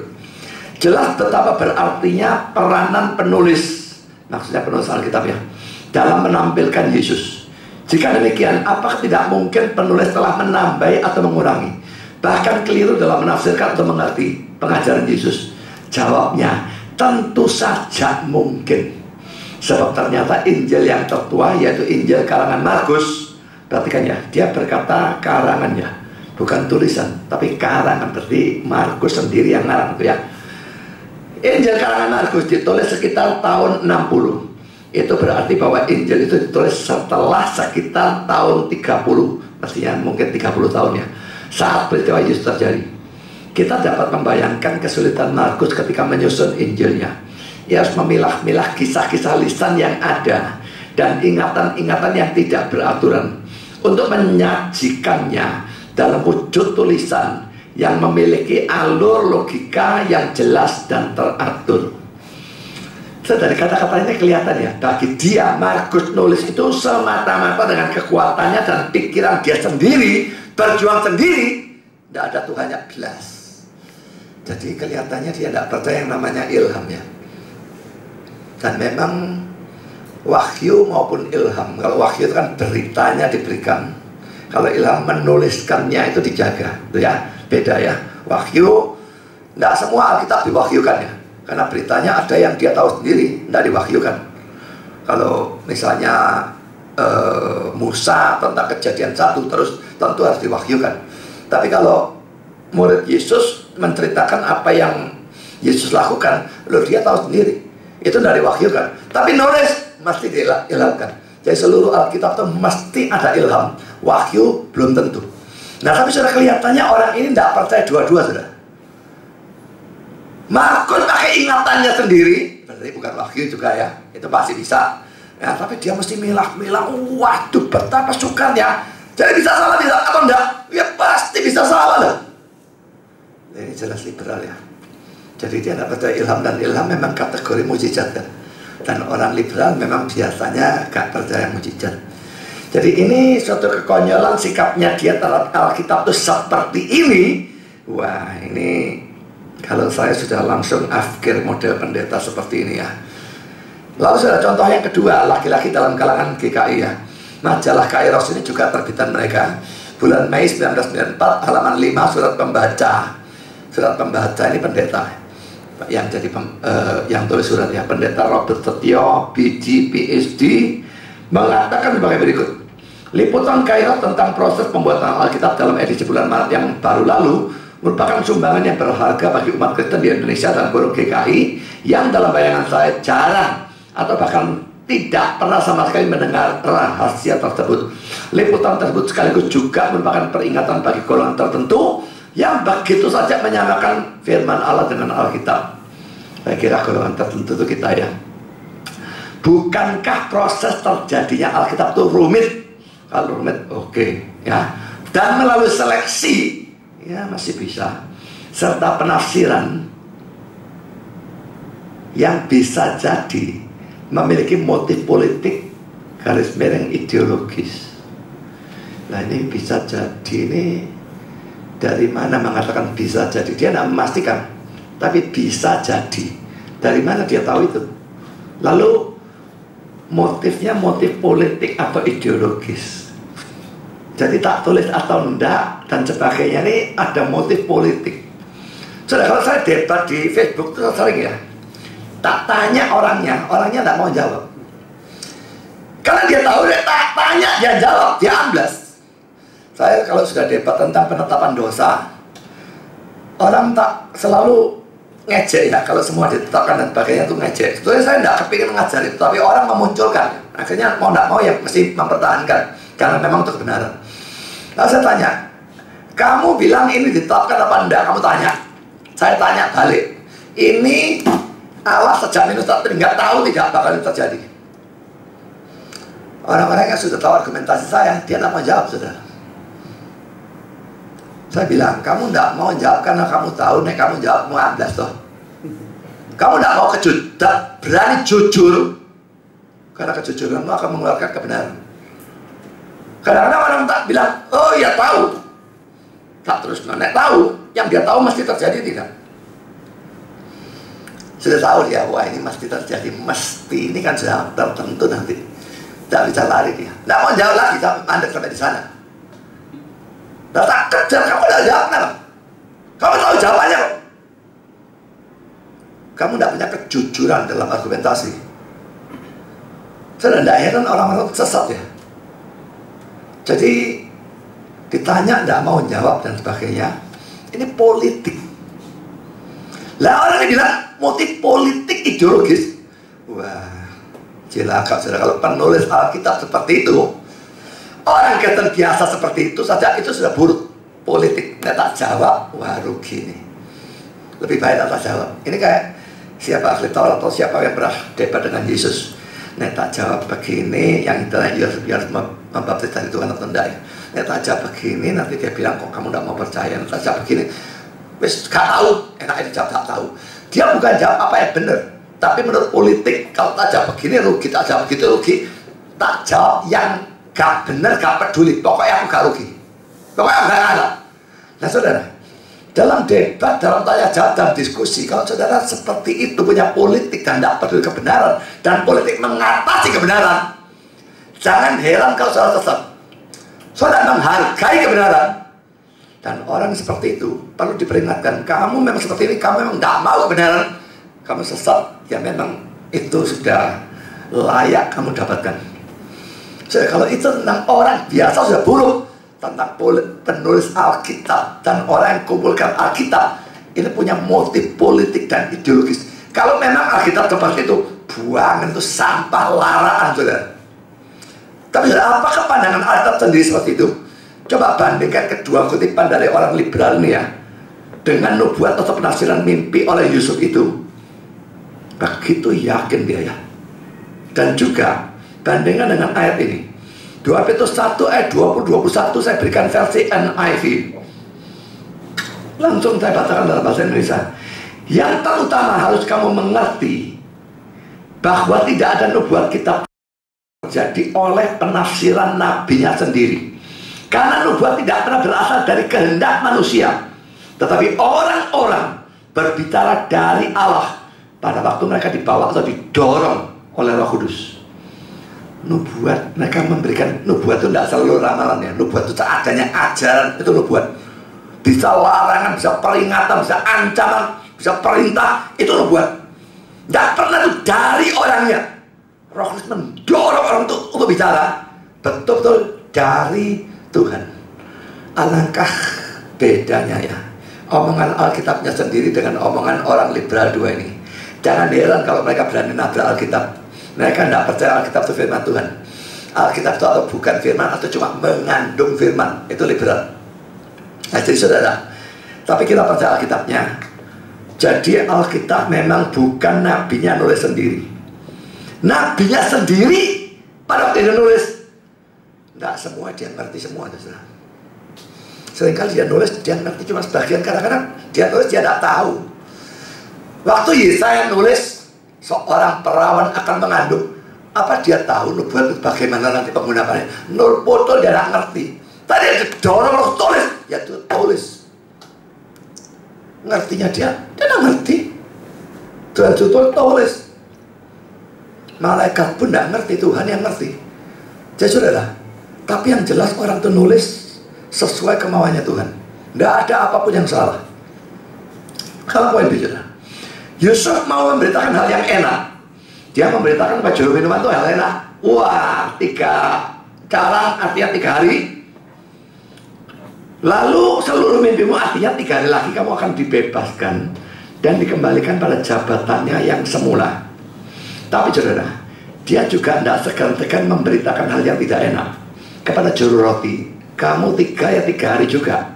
Jelas betapa berartinya peranan penulis, maksudnya penulis Alkitab ya, dalam menampilkan Yesus. Jika demikian, apakah tidak mungkin penulis telah menambahi atau mengurangi, bahkan keliru dalam menafsirkan atau mengerti pengajaran Yesus? Jawabnya, tentu saja mungkin. Sebab ternyata Injil yang tertua, yaitu Injil karangan Markus, perhatikan ya, dia berkata karangannya, bukan tulisan, tapi karangan, berarti Markus sendiri yang ngarang itu ya. Injil karangan Markus ditulis sekitar tahun 60. Itu berarti bahwa Injil itu ditulis setelah sekitar tahun 30, mestinya mungkin 30 tahun ya, saat peristiwa Yesus terjadi. Kita dapat membayangkan kesulitan Markus ketika menyusun Injilnya. Ia harus memilah-milah kisah-kisah lisan yang ada dan ingatan-ingatan yang tidak beraturan untuk menyajikannya dalam wujud tulisan yang memiliki alur logika yang jelas dan teratur. Dari kata-katanya kelihatan ya, bagi dia Markus nulis itu semata-mata dengan kekuatannya dan pikiran dia sendiri, berjuang sendiri, tidak ada Tuhannya belas. Jadi kelihatannya dia tidak percaya yang namanya ilham ya. Dan memang wahyu maupun ilham, kalau wahyu itu kan beritanya diberikan, kalau ilham menuliskannya itu dijaga, itu ya, beda ya. Wahyu, tidak semua Alkitab diwahyukan ya, karena beritanya ada yang dia tahu sendiri, tidak diwahyukan. Kalau misalnya Musa tentang kejadian 1 terus tentu harus diwahyukan. Tapi kalau murid Yesus menceritakan apa yang Yesus lakukan, loh dia tahu sendiri, itu dari wahyukan. Tapi nulis mesti diilhamkan. Jadi seluruh Alkitab itu mesti ada ilham. Wahyu belum tentu. Nah tapi sudah kelihatannya orang ini tidak percaya dua-dua sudah. Markus pakai ingatannya sendiri, berarti bukan wahyu juga ya, itu pasti bisa ya, tapi dia mesti milah-milah. Waduh betapa sukanya. Jadi bisa salah bisa atau enggak? Ya pasti bisa salah lah. Ini jelas liberal ya. Jadi dia tidak percaya ilham, dan ilham memang kategori mujizat kan. Dan orang liberal memang biasanya gak percaya mujizat. Jadi ini suatu kekonyolan sikapnya dia terhadap Alkitab itu seperti ini. Wah ini kalau saya sudah langsung afkir model pendeta seperti ini ya. Lalu sudah contoh yang kedua, laki-laki dalam kalangan GKI ya. Majalah Kairos ini juga terbitan mereka. Bulan Mei 1994, halaman 5, surat pembaca. Surat pembaca ini pendeta yang jadi yang tulis surat ya, pendeta Robert Setio, PG, PhD, mengatakan sebagai berikut. Liputan Kairos tentang proses pembuatan Alkitab dalam edisi bulan Maret yang baru lalu merupakan sumbangan yang berharga bagi umat Kristen di Indonesia dan guru GKI yang dalam bayangan saya jarang atau bahkan tidak pernah sama sekali mendengar rahasia tersebut. Liputan tersebut sekaligus juga merupakan peringatan bagi golongan tertentu yang begitu saja menyamakan firman Allah dengan Alkitab. Saya kira golongan tertentu itu kita ya. Bukankah proses terjadinya Alkitab itu rumit? Kalau rumit, oke, ya. Dan melalui seleksi, ya masih bisa. Serta penafsiran yang bisa jadi memiliki motif politik, garis miring ideologis. Nah ini bisa jadi, ini dari mana mengatakan bisa jadi? Dia tidak memastikan, tapi bisa jadi. Dari mana dia tahu itu? Lalu motifnya motif politik atau ideologis. Jadi tak tulis atau enggak dan sebagainya, ini ada motif politik. Saudara, kalau saya debat di Facebook itu sering ya, tak tanya orangnya tidak mau jawab. Karena dia tahu, dia tak tanya, dia jawab, dia amblas. Saya kalau sudah debat tentang penetapan dosa, orang tak selalu ngejek ya, kalau semua ditetapkan dan sebagainya itu ngejek. Sebetulnya saya tidak kepingin mengajar itu, tapi orang memunculkan. Akhirnya mau tidak mau ya mesti mempertahankan, karena memang itu kebenaran. Lalu saya tanya, kamu bilang ini ditetapkan apa enggak? Kamu tanya. Saya tanya balik, ini Allah sejak minus tapi nggak tahu tidak bakal terjadi. Orang-orang yang sudah tahu argumentasi saya, dia tidak mau jawab, saudara. Saya bilang, kamu tidak mau jawab karena kamu tahu, nek kamu jawab mau amblas toh. Kamu tidak mau berani jujur, karena kejujuranmu akan mengeluarkan kebenaran. Kadang-kadang orang tak bilang, oh ya tahu, tak terus nek tahu, yang dia tahu mesti terjadi tidak. Sudah tahu dia, wah ini mesti terjadi, mesti ini kan sudah tertentu nanti, tidak bisa lari dia. Tidak mau jawab lagi, Anda sampai di sana. Tak kejar, kamu tidak jawab kenapa? Kamu tahu jawabannya kok. Kamu tidak punya kejujuran dalam argumentasi. Saya tidak heran orang-orang sesat ya. Jadi ditanya tidak mau jawab dan sebagainya. Ini politik. Lah orang ini bilang motif politik ideologis. Wah, celaka saudara, kalau penulis Alkitab seperti itu, orang yang terbiasa seperti itu saja itu sudah buruk politik. Nggak tak jawab, wah rugi nih. Lebih baik tak jawab. Ini kayak siapa ahli Taurat atau siapa yang pernah debat dengan Yesus. Nggak tak jawab begini, yang itu harus membaptis dari Tuhan atau tidak ya. Nggak tak jawab begini, nanti dia bilang kok kamu nggak mau percaya. Nggak tak jawab begini, wis gak tahu, enaknya dijawab tak tahu. Dia bukan jawab apa yang benar, tapi menurut politik kalau tak jawab begini rugi, tak jawab begitu rugi. Tak jawab yang gak benar, gak peduli, pokoknya aku gak rugi, pokoknya aku gak kalah. Nah saudara, dalam debat, dalam tanya jawab, dalam diskusi, kalau saudara seperti itu punya politik dan tidak peduli kebenaran, dan politik mengatasi kebenaran, jangan heran kalau saudara sesat. Saudara menghargai kebenaran, dan orang seperti itu perlu diperingatkan. Kamu memang seperti ini, kamu memang gak mau kebenaran, kamu sesat, ya memang itu sudah layak kamu dapatkan. Jadi kalau itu tentang orang biasa sudah buruk, tentang penulis Alkitab dan orang yang kumpulkan Alkitab, ini punya motif politik dan ideologis. Kalau memang Alkitab seperti itu, buangan itu sampah laraan, saudara. Tapi apakah pandangan Alkitab sendiri seperti itu? Coba bandingkan kedua kutipan dari orang liberal ini ya, dengan nubuat atau penafsiran mimpi oleh Yusuf itu. Begitu yakin dia ya. Dan juga bandingkan dengan ayat ini, 2 Petrus 1 ayat 20-21, saya berikan versi NIV. Langsung saya bacakan dalam bahasa Indonesia. Yang terutama harus kamu mengerti bahwa tidak ada nubuat kitab terjadi oleh penafsiran nabinya sendiri. Karena nubuat tidak pernah berasal dari kehendak manusia, tetapi orang-orang berbicara dari Allah pada waktu mereka dibawa atau didorong oleh Roh Kudus. Nubuat, mereka memberikan nubuat itu tidak selalu ramalan ya. Nubuat itu adanya ajaran, itu nubuat. Bisa larangan, bisa peringatan, bisa ancaman, bisa perintah, itu nubuat. Tidak pernah itu dari orangnya. Roh Kudus mendorong orang itu untuk bicara. Betul-betul dari Tuhan. Alangkah bedanya ya omongan Alkitabnya sendiri dengan omongan orang liberal dua ini. Jangan heran kalau mereka berani nabrak Alkitab. Mereka tidak percaya Alkitab itu firman Tuhan. Alkitab itu atau bukan firman, atau cuma mengandung firman. Itu liberal. Nah, jadi saudara, Tapi kita percaya Alkitabnya. Jadi Alkitab memang bukan nabinya nulis sendiri. Nabinya sendiri pada waktu dia nulis, tidak semua dia ngerti semua. Seringkali dia nulis, dia ngerti cuma sebagian. Kadang-kadang dia nulis, dia tidak tahu. Waktu Yesaya nulis, seorang perawan akan mengandung, apa dia tahu nubuat bagaimana nanti penggunaannya? Nul foto dia tidak ngerti. Tadi dia dorong harus tulis, ya tulis. Ngertinya dia tidak ngerti. Tuhan tulis. Malaikat pun tidak ngerti, Tuhan yang ngerti. Jadi saudara, tapi yang jelas orang itu nulis sesuai kemauannya Tuhan. Tidak ada apapun yang salah. Kalau poin bicara, Yusuf mau memberitakan hal yang enak. Dia memberitakan bahwa juru minuman itu hal enak. Wah, 3 karang artinya 3 hari. Lalu seluruh mimpimu artinya 3 hari lagi kamu akan dibebaskan dan dikembalikan pada jabatannya yang semula. Tapi saudara, dia juga tidak segan-segan memberitakan hal yang tidak enak kepada juru roti. Kamu 3 hari juga.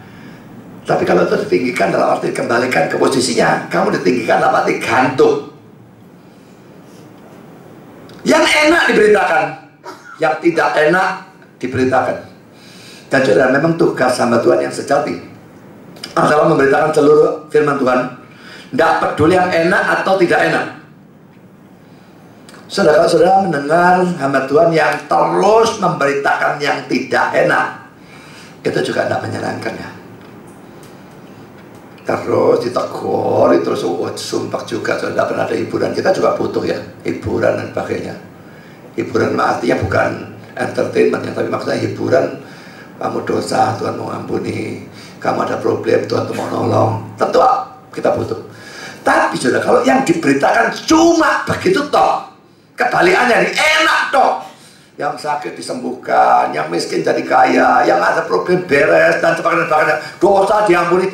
Tapi kalau itu ditinggikan dalam arti dikembalikan ke posisinya, kamu ditinggikan dalam arti gantung. Yang enak diberitakan, yang tidak enak diberitakan. Dan saudara, memang tugas hamba Tuhan yang sejati adalah memberitakan seluruh firman Tuhan. Tidak peduli yang enak atau tidak enak. Saudara, kalau saudara mendengar hamba Tuhan yang terus memberitakan yang tidak enak, itu juga tidak menyenangkan ya. Terus ditegur, terus sumpah juga. Saudara, pernah ada hiburan, kita juga butuh ya hiburan dan sebagainya. Hiburan artinya bukan entertainment ya, tapi maksudnya hiburan. Kamu dosa, Tuhan mau ampuni. Kamu ada problem, Tuhan mau nolong. Tentu kita butuh. Tapi saudara, kalau yang diberitakan cuma begitu toh, kebalikannya nih, enak toh. Yang sakit disembuhkan, yang miskin jadi kaya, yang ada problem beres, dan sebagainya. Dosa diampuni.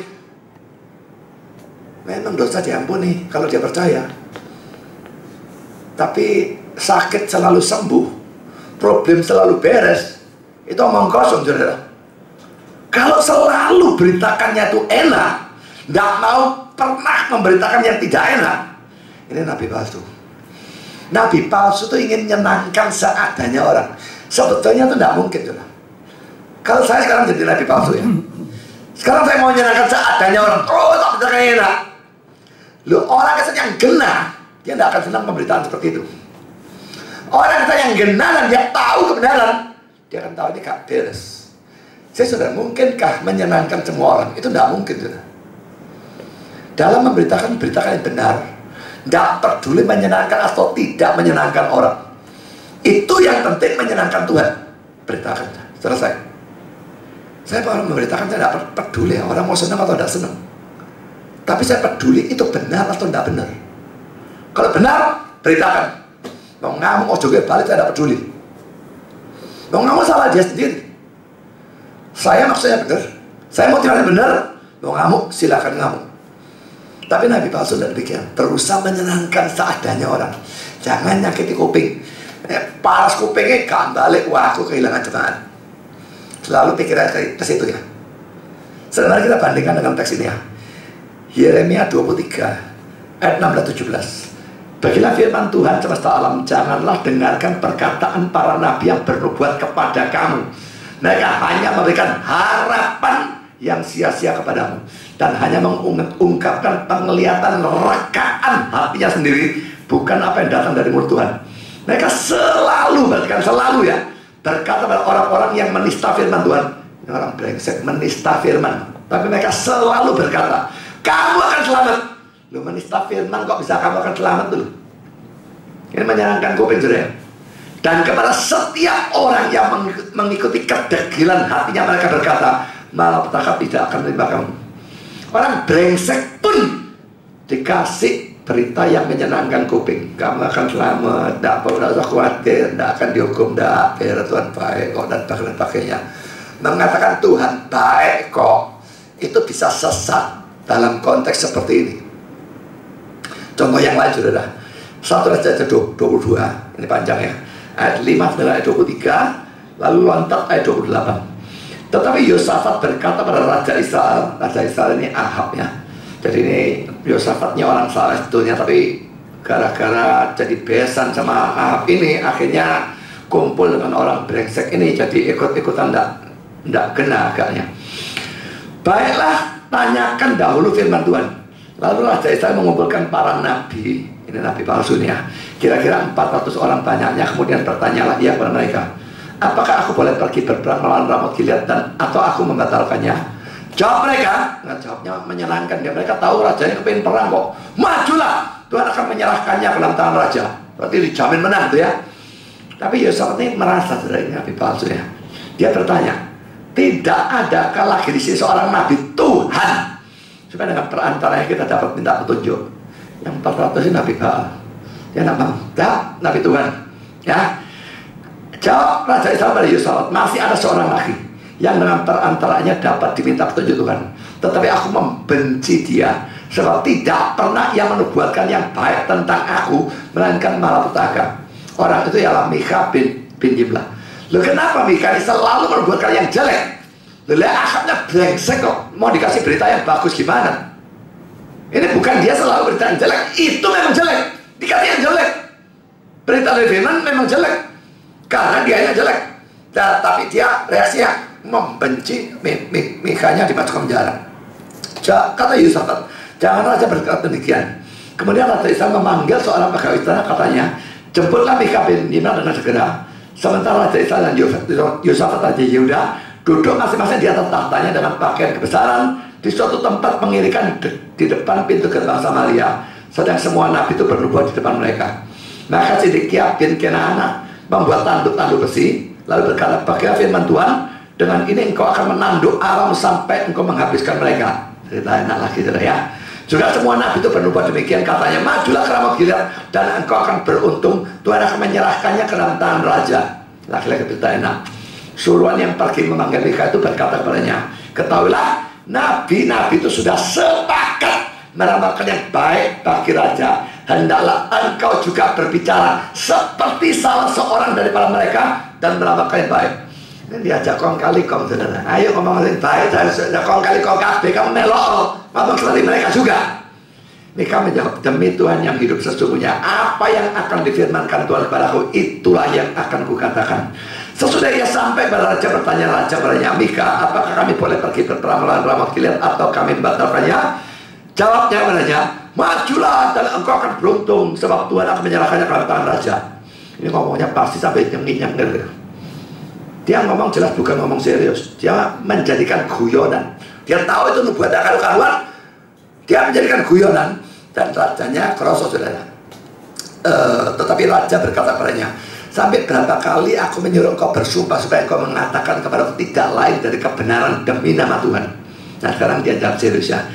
Memang dosa diampuni kalau dia percaya. Tapi sakit selalu sembuh, problem selalu beres, itu omong kosong saudara. Kalau selalu beritakannya itu enak, tidak mau pernah memberitakan yang tidak enak, ini nabi palsu. Nabi palsu itu ingin menyenangkan seadanya orang. Sebetulnya itu tidak mungkin saudara. Kalau saya sekarang jadi nabi palsu ya, sekarang saya mau menyenangkan seadanya orang, tak bisa enak. Loh, orang yang genah, dia tidak akan senang pemberitaan seperti itu. Orang yang genah dan dia tahu kebenaran, dia akan tahu ini gak beres. Saya sudah mungkinkah menyenangkan semua orang? Itu tidak mungkin sudah. Dalam memberitakan yang benar, tidak peduli menyenangkan atau tidak menyenangkan orang. Itu yang penting menyenangkan Tuhan. Beritakan, selesai. Saya kalau memberitakan saya tidak peduli orang mau senang atau tidak senang. Tapi saya peduli itu benar atau tidak benar. Kalau benar, beritakan. Mau ngamuk, mau joget balik, saya tidak peduli. Mau ngamuk salah dia sendiri. Saya maksudnya benar. Saya mau tinggalnya benar. Mau ngamuk, silakan ngamuk. Tapi nabi palsu dan demikian. Berusaha menyenangkan seadanya orang. Jangan nyakiti kuping. Paras kupingnya kan balik. Wah, aku kehilangan jemaat. Selalu pikiran ke situ ya. Sebenarnya kita bandingkan dengan teks ini ya. Yeremia 23 ayat 16-17. Bagilah firman Tuhan semesta alam, janganlah dengarkan perkataan para nabi yang bernubuat kepada kamu. Mereka hanya memberikan harapan yang sia-sia kepadamu, dan hanya mengungkapkan penglihatan rekaan hatinya sendiri, bukan apa yang datang dari mulut Tuhan. Mereka selalu, bahkan selalu ya, berkata pada orang-orang yang menista firman Tuhan. Ini orang brengsek, menista firman. Tapi mereka selalu berkata, kamu akan selamat. Lu menista firman kok bisa kamu akan selamat dulu. Ini menyenangkan kuping saudara. Dan kepada setiap orang yang mengikuti kedegilan hatinya, mereka berkata, malapetaka tidak akan menerima kamu. Orang brengsek pun dikasih berita yang menyenangkan kuping. Kamu akan selamat, tidak usah khawatir, tidak akan dihukum, tidak, biar Tuhan baik kok, dan sebagainya. Mengatakan Tuhan baik kok, itu bisa sesat dalam konteks seperti ini. Contoh yang lain saudara, 1 Raja 22, ini panjang ya, ayat 5 sampai ayat 23, lalu loncat ayat 28. Tetapi Yosafat berkata pada Raja Israel ini Ahab ya. Jadi ini Yosafatnya orang saleh sebetulnya, tapi gara-gara jadi besan sama Ahab ini, akhirnya kumpul dengan orang brengsek ini, jadi ikut-ikutan ndak kena agaknya. Baiklah, tanyakan dahulu firman Tuhan. Lalu Raja Israel mengumpulkan para nabi, ini nabi palsunya, kira-kira 400 orang banyaknya. Kemudian bertanyalah ia kepada mereka, apakah aku boleh pergi berperang melawan Ramot Gilead atau aku membatalkannya? Jawab mereka, nah, jawabnya menyenangkan dia. Mereka tahu rajanya kepingin perang kok. Majulah, Tuhan akan menyerahkannya ke dalam tangan raja. Berarti dijamin menang tuh ya. Tapi Yosafat ini merasa dari nabi palsu ya. Dia bertanya, tidak adakah lagi di sini seorang nabi Tuhan, supaya dengan perantaranya kita dapat minta petunjuk? Yang 400 ini nabi Baal. Dia nabi Tuhan ya. Jawab Raja Israel pada Yosafat, masih ada seorang lagi yang dengan perantaranya dapat diminta petunjuk Tuhan. Tetapi aku membenci dia, sebab tidak pernah ia menubuatkan yang baik tentang aku, melainkan malapetaka. Orang itu ialah Mika bin Yimlah. Loh, kenapa Mika ini selalu menubuatkan yang jelek? Loh, Ahabnya brengsek kok, mau dikasih berita yang bagus gimana? Ini bukan dia selalu berita yang jelek, itu memang jelek, dikasih yang jelek. Berita dari firman memang jelek, karena dia yang jelek. Nah, tapi dia reaksinya membenci Mikanya, dimasukkan penjara. Kata Yosafat, jangan raja berkata demikian. Kemudian Raja Israel memanggil seorang pegawai istana, katanya, jemputlah Mika bin Yimlah dengan segera. Sementara Raja Israel dan Yosafat Raja Yehuda duduk masing-masing di atas tahtanya dengan pakaian kebesaran di suatu tempat pengirikan di depan pintu gerbang Samaria. Sedang semua nabi itu bernubuat di depan mereka. Maka Sidkiah bin Kenaana membuat tanduk-tanduk besi, lalu berkata, pakai firman Tuhan, dengan ini engkau akan menanduk Aram sampai engkau menghabiskan mereka. Cerita enak lagi ya. Juga semua nabi itu bernubuat demikian, katanya, majulah ke Ramot Gilead dan engkau akan beruntung, Tuhan akan menyerahkannya ke dalam tangan raja. Laki-laki berita enak. Suruhan yang pergi memanggil Mika itu berkata kepadanya, ketahuilah, nabi-nabi itu sudah sepakat meramalkan yang baik bagi raja. Hendaklah engkau juga berbicara seperti salah seorang daripada mereka dan meramalkan yang baik. Ini diajak kong kali kong, saudara. Ayo ngomong yang baik, saya kong kali kong kabeh, kamu melok ngomong seperti mereka juga. Mika menjawab, demi Tuhan yang hidup sesungguhnya, apa yang akan difirmankan Tuhan kepadaku, itulah yang akan kukatakan. Sesudah ia sampai pada raja, bertanya raja padanya, Mika, apakah kami boleh pergi berperang melawan Ramot Gilead atau kami membatalkannya? Jawabnya padanya, majulah dan engkau akan beruntung, sebab Tuhan akan menyerahkannya ke tangan raja. Ini ngomongnya pasti sampai nyeng-nyeng gitu. Dia ngomong jelas bukan ngomong serius. Dia menjadikan guyonan. Dia tahu itu nubuat karu-karuan. Dia menjadikan guyonan. Dan rajanya kerosot, saudara. Tetapi raja berkata padanya, sampai berapa kali aku menyuruh engkau bersumpah supaya engkau mengatakan kepada aku tidak lain dari kebenaran demi nama Tuhan. Nah, sekarang dia jawab serius ya.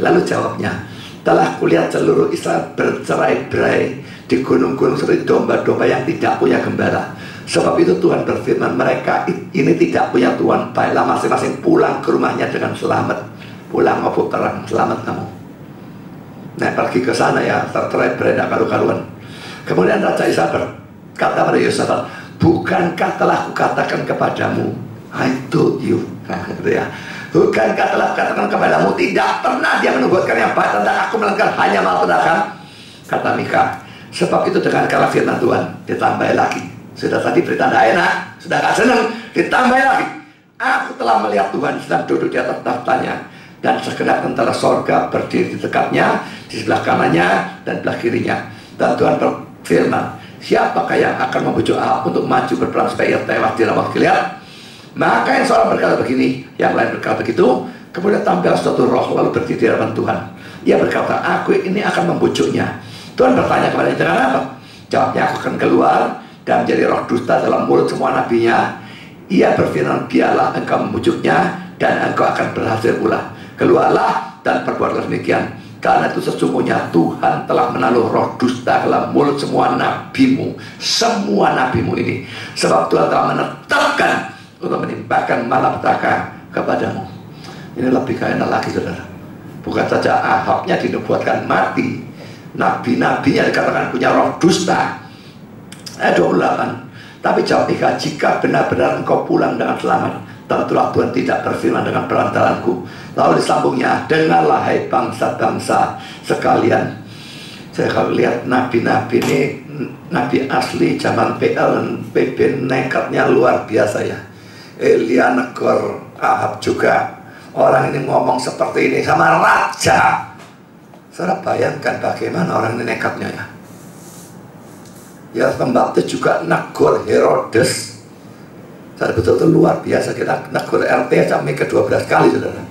Lalu jawabnya, telah kulihat seluruh Israel bercerai-berai di gunung-gunung seperti domba-domba yang tidak punya gembala. Sebab itu Tuhan berfirman, mereka ini tidak punya Tuhan. Baiklah masing-masing pulang ke rumahnya dengan selamat. Pulang maupun perang, selamat kamu. Nah, pergi ke sana ya, tercerai-berai karu-karuan. Kemudian Raja Israel berkata pada Yosafat, bukankah telah kukatakan kepadamu, I told you, nah, gitu ya. Bukankah telah kukatakan kepadamu, tidak pernah dia menubuatkan yang baik tentang aku, melainkan hanya malapetaka. Kata Mika, sebab itu dengan kala firman Tuhan, ditambah lagi. Sudah tadi berita tidak enak, sudah gak senang, ditambah lagi. Aku telah melihat Tuhan sedang duduk di atas tahtanya, dan segenap tentara sorga berdiri di dekatnya, di sebelah kanannya dan sebelah kirinya. Dan Tuhan berfirman, siapakah yang akan membujuk Ahab untuk maju berperang supaya ia tewas di Ramot Gilead? Maka yang seorang berkata begini, yang lain berkata begitu. Kemudian tampil suatu roh lalu berdiri di hadapan Tuhan. Ia berkata, aku ini akan membujuknya. Tuhan bertanya kepadanya, dengan apa? Jawabnya, aku akan keluar dan menjadi roh dusta dalam mulut semua nabinya. Ia berfirman, biarlah engkau membujuknya dan engkau akan berhasil pula. Keluarlah dan perbuatlah demikian, karena itu sesungguhnya Tuhan telah menaruh roh dusta dalam mulut semua nabimu, semua nabimu ini. Sebab Tuhan telah menetapkan untuk menimpakan malapetaka kepadamu. Ini lebih kaya lagi, saudara. Bukan saja Ahabnya dinubuatkan mati, nabi-nabinya dikatakan punya roh dusta. Ayat 28. Tapi jawab Mika, jika benar-benar engkau pulang dengan selamat, tentulah Tuhan tidak berfirman dengan perantaranku. Lalu disambungnya, dengarlah hai bangsa-bangsa sekalian. Saya kalau lihat nabi-nabi ini, nabi asli zaman PL dan PB nekatnya luar biasa ya. Elia negor, Ahab juga. Orang ini ngomong seperti ini sama raja. Saudara bayangkan bagaimana orang ini nekatnya ya. Ya pembaptis juga negor Herodes. Saya betul-betul luar biasa. Kita negor RT sampai ke 12 kali saudara.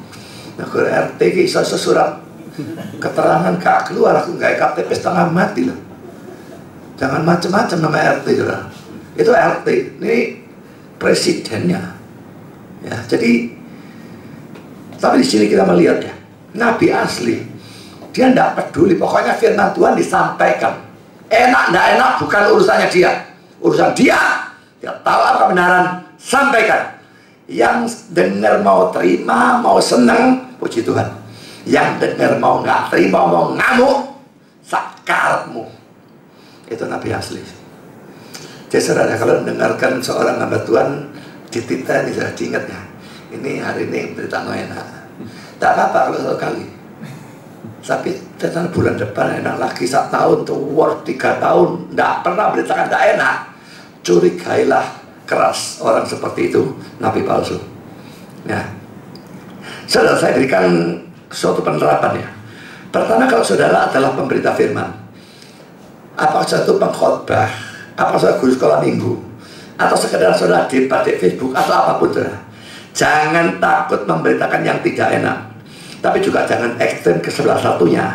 Negor RT kisah sesurat keterangan kak keluar, aku nggak KTP setengah mati loh. Jangan macam-macam nama RT saudara. Itu RT, ini presidennya. Ya, jadi tapi di sini kita melihat ya, nabi asli dia tidak peduli, pokoknya firman Tuhan disampaikan. Enak tidak enak bukan urusannya dia, urusan dia. Dia tahu apa kebenaran, sampaikan. Yang dengar mau terima, mau senang, puji Tuhan. Yang dengar mau nggak terima, mau ngamuk, sakarmu. Itu nabi asli. Jadi saudara, kalau mendengarkan seorang hamba Tuhan di Tita ini sudah diingat ya. Ini hari ini berita enak. Tak apa-apa kalau sekali. Tapi tentang bulan depan enak lagi 1 tahun tuh, 3 tahun tidak pernah beritakan tidak enak. Curigailah keras orang seperti itu, nabi palsu. Ya, saudara, saya berikan suatu penerapan ya. Pertama, kalau saudara adalah pemberita firman, apakah satu pengkhotbah, apakah saudara guru sekolah minggu, atau sekedar saudara debat di Facebook atau apapun saudara, jangan takut memberitakan yang tidak enak. Tapi juga jangan ekstrem ke sebelah satunya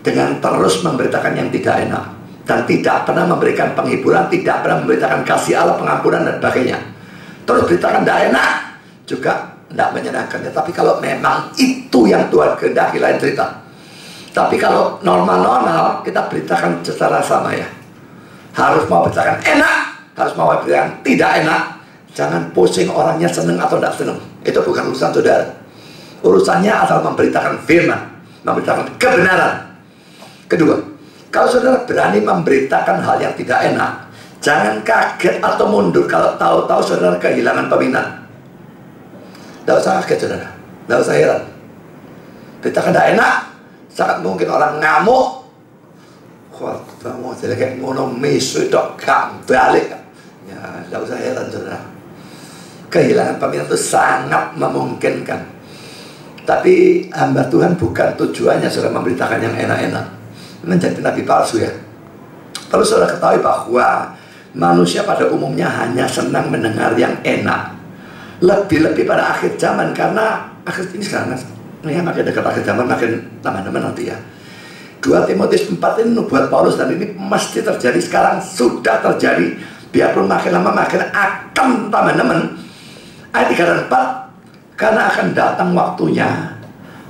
dengan terus memberitakan yang tidak enak dan tidak pernah memberikan penghiburan, tidak pernah memberitakan kasih Allah, pengampunan dan sebagainya. Terus beritakan tidak enak juga tidak menyenangkannya. Tapi kalau memang itu yang Tuhan kehendaki, lain cerita. Tapi kalau normal-normal kita beritakan secara sama ya. Harus mau beritakan enak, harus mau beritakan tidak enak. Jangan pusing orangnya senang atau tidak senang. Itu bukan urusan saudara. Urusannya asal memberitakan firman, memberitakan kebenaran. Kedua, kalau saudara berani memberitakan hal yang tidak enak, jangan kaget atau mundur kalau tahu-tahu saudara kehilangan peminat. Tidak usah kaget saudara, tidak usah heran. Beritakan tidak enak, sangat mungkin orang ngamuk. Wah, kamu jadi kayak ngono misu dok gak balik. Ya, tidak usah heran saudara. Kehilangan peminat itu sangat memungkinkan. Tapi hamba Tuhan bukan tujuannya saudara memberitakan yang enak-enak, menjadi nabi palsu ya. Perlu saudara ketahui bahwa manusia pada umumnya hanya senang mendengar yang enak. Lebih-lebih pada akhir zaman, karena akhir ini sekarang ya, makin dekat akhir zaman makin teman-teman nanti ya. 2 Timotius 4 ini nubuat Paulus dan ini mesti terjadi sekarang, sudah terjadi. Biarpun makin lama makin akan teman-teman. Ayat 3 dan 4. Karena akan datang waktunya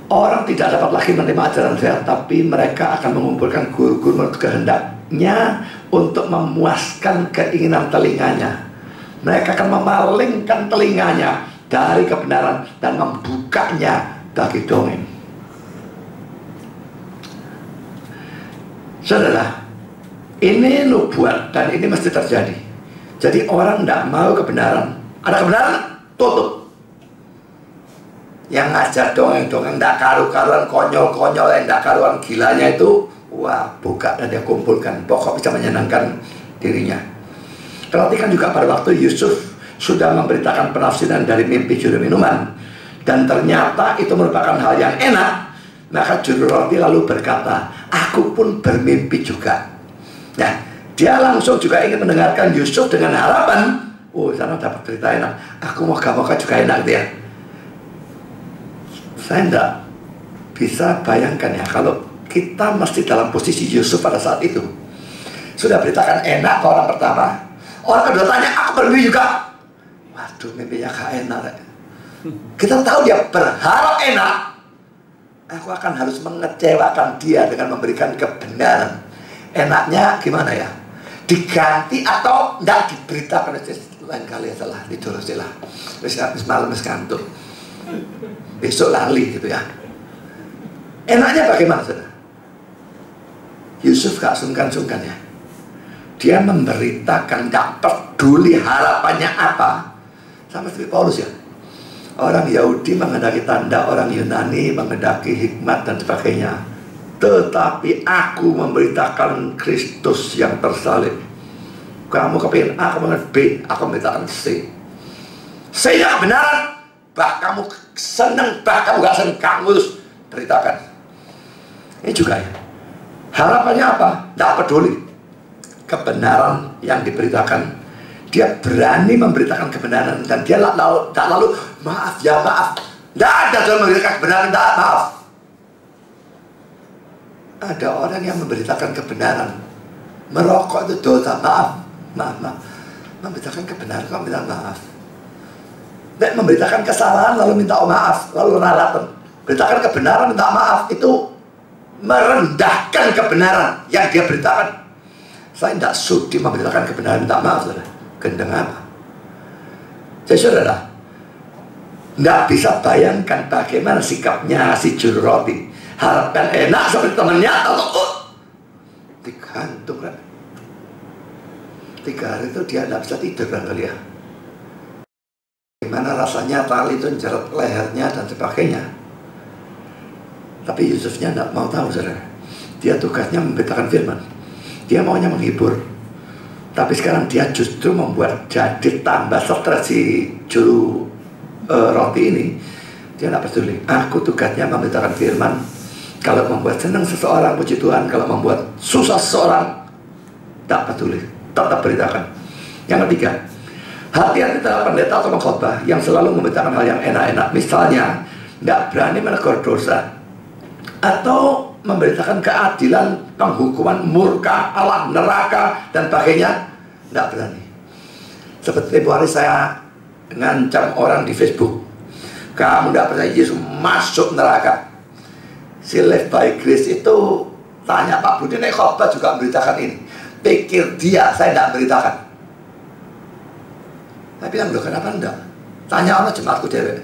orang tidak dapat lagi menerima ajaran saya, tapi mereka akan mengumpulkan guru-guru menurut kehendaknya untuk memuaskan keinginan telinganya. Mereka akan memalingkan telinganya dari kebenaran dan membukanya bagi dongeng. Saudara, ini nubuat dan ini mesti terjadi. Jadi orang tidak mau kebenaran. Ada kebenaran, tutup. Yang ngajar dongeng-dongeng tidak karu-karuan, konyol-konyol yang tidak karuan, gilanya itu, wah, buka dan dia kumpulkan. Pokok bisa menyenangkan dirinya. Perhatikan juga pada waktu Yusuf sudah memberitakan penafsiran dari mimpi juru minuman, dan ternyata itu merupakan hal yang enak. Maka juru roti lalu berkata, aku pun bermimpi juga. Nah, dia langsung juga ingin mendengarkan Yusuf dengan harapan, oh, sana dapat cerita enak, aku moga-moga juga enak dia. Saya tidak bisa bayangkan ya, kalau kita mesti dalam posisi Yusuf pada saat itu. Sudah beritakan enak ke orang pertama, orang kedua tanya, aku bermimpi juga. Waduh, mimpinya gak enak. Kita tahu dia berharap enak. Aku akan harus mengecewakan dia dengan memberikan kebenaran. Enaknya gimana ya? Diganti atau tidak diberitakan? Lain kali salah, diturusilah. Terus habis malam ngantuk, besok lali gitu ya. Enaknya bagaimana saudara? Yusuf gak sungkan-sungkan ya. Dia memberitakan, gak peduli harapannya apa. Sama seperti Paulus ya. Orang Yahudi menghendaki tanda, orang Yunani menghendaki hikmat dan sebagainya. Tetapi aku memberitakan Kristus yang tersalib. Kamu kepingin A, kamu kepingin B, aku memberitakan C. C-nya kebenaran, bah kamu senang, bah kamu gak senang, kamu harus beritakan. Ini juga ya. Harapannya apa? Tidak peduli kebenaran yang diberitakan. Dia berani memberitakan kebenaran. Dan dia tak lalu maaf ya maaf. Tidak ada dalam memberitakan kebenaran, tidak maaf. Ada orang yang memberitakan kebenaran. Merokok itu dosa, maaf. Memberitakan kebenaran, kamu minta maaf. Dan memberitakan kesalahan lalu minta maaf, lalu ralat. Beritakan kebenaran, minta maaf, itu merendahkan kebenaran yang dia beritakan. Saya tidak sudi memberitakan kebenaran, minta maaf, saudara. Gendeng apa? Jadi saudara, tidak bisa bayangkan bagaimana sikapnya si juru roti. Harapkan enak seperti temannya atau digantung kan? 3 hari itu dia tidak bisa tidur kan kali ya. Gimana rasanya tali itu menjerat lehernya dan sebagainya. Tapi Yusufnya tidak mau tahu saudara. Dia tugasnya memberitakan firman. Dia maunya menghibur. Tapi sekarang dia justru membuat jadi tambah stres si juru roti ini. Dia tidak peduli. Aku tugasnya memberitakan firman. Kalau membuat senang seseorang, puji Tuhan. Kalau membuat susah seseorang, tak peduli. Tetap beritakan. Yang ketiga, hati-hati terhadap pendeta atau pengkhotbah yang selalu memberitakan hal yang enak-enak. Misalnya, tidak berani menegur dosa atau memberitakan keadilan, penghukuman, murka, Allah, neraka, dan sebagainya. Tidak berani. Seperti tempoh hari saya ngancam orang di Facebook, kamu tidak percaya Yesus masuk neraka. Si Live by Grace itu tanya, Pak Budi naik khotbah juga memberitakan ini. Pikir dia, saya tidak beritakan. Saya bilang, loh kenapa enggak? Tanya orang jemaatku dewek.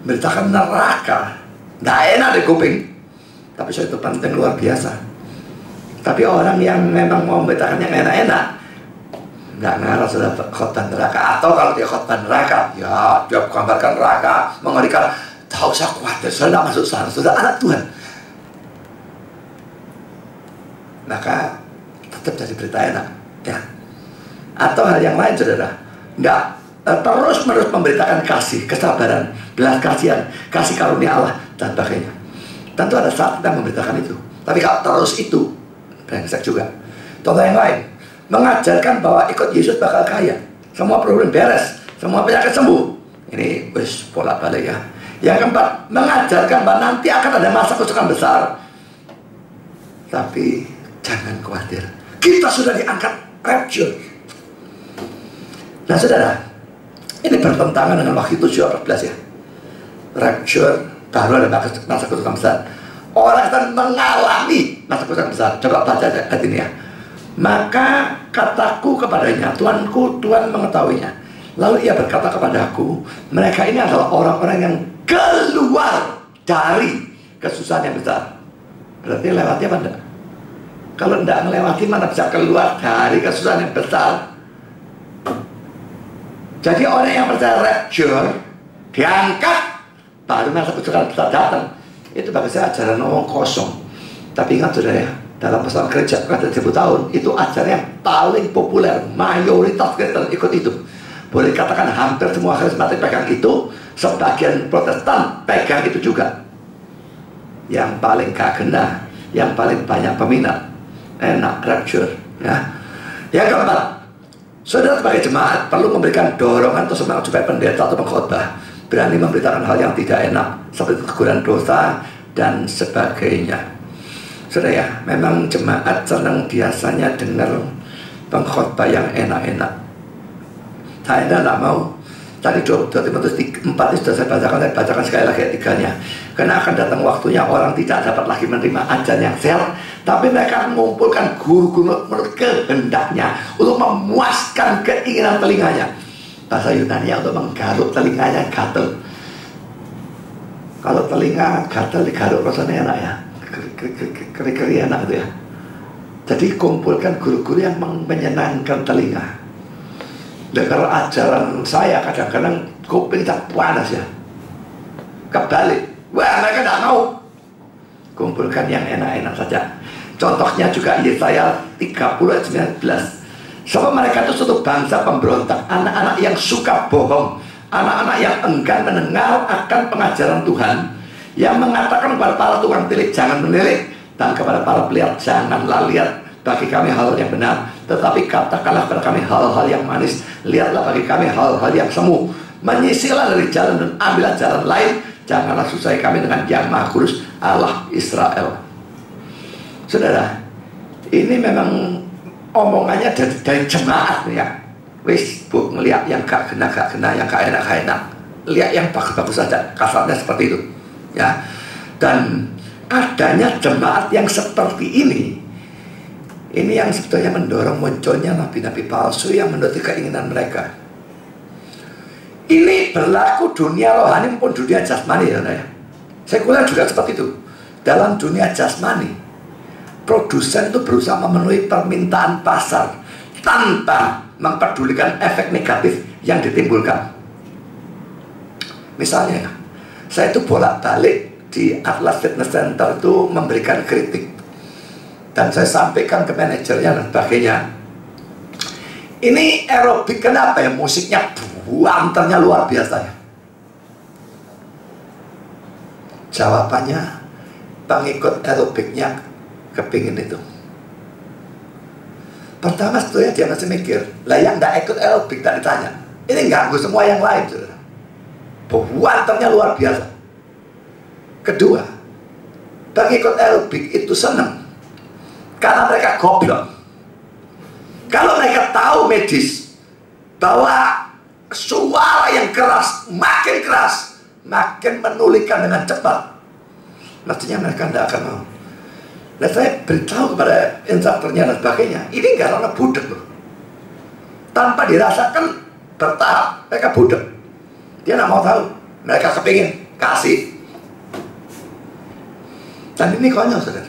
Beritakan neraka, tidak enak di kuping. Tapi itu penting luar biasa. Tapi orang yang memang mau memberitakan yang enak-enak, nggak ngarah sudah khotbah neraka. Atau kalau dia khotbah neraka, ya dia gambarkan neraka, mengerikan. Tak usah khawatir, saya tidak masuk sana, sudah anak Tuhan. Maka tetap jadi berita enak, ya. Atau hal yang lain saudara, nggak terus-menerus memberitakan kasih, kesabaran, belas kasihan, kasih karunia Allah dan sebagainya. Tentu ada saat kita memberitakan itu. Tapi kalau terus itu, brengsek juga. Contoh yang lain, mengajarkan bahwa ikut Yesus bakal kaya, semua problem beres, semua penyakit sembuh. Ini wis pola balik ya. Yang keempat, mengajarkan bahwa nanti akan ada masa kesukaan besar. Tapi jangan khawatir, kita sudah diangkat rapture. Nah saudara, ini bertentangan dengan Wahyu 7:14 ya. Rapture, baru ada masa kesukaan besar. Orang akan mengalami masa kesukaan besar. Coba baca ayat ini ya. Maka kataku kepadanya, Tuanku, Tuhan mengetahuinya. Lalu ia berkata kepadaku, mereka ini adalah orang-orang yang keluar dari kesusahan yang besar. Berarti lewati apa enggak? Kalau enggak melewati, mana bisa keluar dari kesusahan yang besar? Jadi orang yang percaya rapture, diangkat, baru masa kesusahan besar datang. Itu bagi saya ajaran omong kosong. Tapi ingat saudara ya, dalam pesan gereja kata 1000 tahun, itu ajaran yang paling populer. Mayoritas Kristen ikut itu. Boleh katakan hampir semua karismatik pegang itu. Sebagian Protestan pegang itu juga. Yang paling gak kena, yang paling banyak peminat, enak, rapture ya. Yang keempat, saudara sebagai jemaat perlu memberikan dorongan atau semangat supaya pendeta atau pengkhotbah berani memberitakan hal yang tidak enak, seperti teguran dosa dan sebagainya. Saudara ya, memang jemaat senang biasanya dengar pengkhotbah yang enak-enak. Saya tidak mau. Tadi 2 Timotius 4 ini sudah saya bacakan sekali lagi ayat 3-nya. Karena akan datang waktunya orang tidak dapat lagi menerima ajaran yang sehat, tapi mereka akan mengumpulkan guru-guru menurut kehendaknya untuk memuaskan keinginan telinganya. Bahasa Yunani untuk menggaruk telinganya gatel. Kalau telinga gatel digaruk rasanya enak ya, keri-keri enak itu ya. Jadi kumpulkan guru-guru yang menyenangkan telinga. dengar ajaran saya kadang-kadang kuping tak panas ya. Kebalik, wah mereka tidak mau. Kumpulkan yang enak-enak saja. Contohnya juga Yesaya 30:19. Sebab mereka itu suatu bangsa pemberontak, anak-anak yang suka bohong, anak-anak yang enggan mendengar akan pengajaran Tuhan, yang mengatakan kepada para tukang tilik jangan menilik, dan kepada para pelihat janganlah lihat bagi kami hal yang benar, tetapi katakanlah kepada kami hal-hal yang manis, lihatlah bagi kami hal-hal yang semu, menyisilah dari jalan dan ambillah jalan lain, janganlah susai kami dengan yang Maha Kudus Allah Israel. Saudara, ini memang omongannya dari jemaat ya. Wis bu ngelihat yang gak kena, yang gak enak, lihat yang bagus-bagus saja, kasarnya seperti itu ya. Dan adanya jemaat yang seperti ini yang sebetulnya mendorong munculnya nabi-nabi palsu yang menuruti keinginan mereka. Ini berlaku dunia rohani maupun dunia jasmani ya. Sekuler juga seperti itu. Dalam dunia jasmani, produsen itu berusaha memenuhi permintaan pasar tanpa memperdulikan efek negatif yang ditimbulkan. Misalnya, saya itu bolak-balik di Atlas Fitness Center itu memberikan kritik, dan saya sampaikan ke manajernya dan sebagainya. Ini aerobik kenapa ya musiknya buanternya luar biasa ya? Jawabannya, pengikut aerobiknya kepingin itu. Pertama sebetulnya dia masih mikir, lah yang gak ikut aerobik tak ditanya, ini ganggu semua yang lain. Buanternya luar biasa. Kedua, pengikut aerobik itu senang karena mereka goblok. Kalau mereka tahu medis bahwa suara yang keras, makin menulikan dengan cepat, mestinya mereka tidak akan mau. Dan saya beritahu kepada instrukturnya dan sebagainya, ini nggak karena budak loh. Tanpa dirasakan bertahap, mereka budak. Dia nggak mau tahu, mereka kepingin kasih. Dan ini konyol saudara.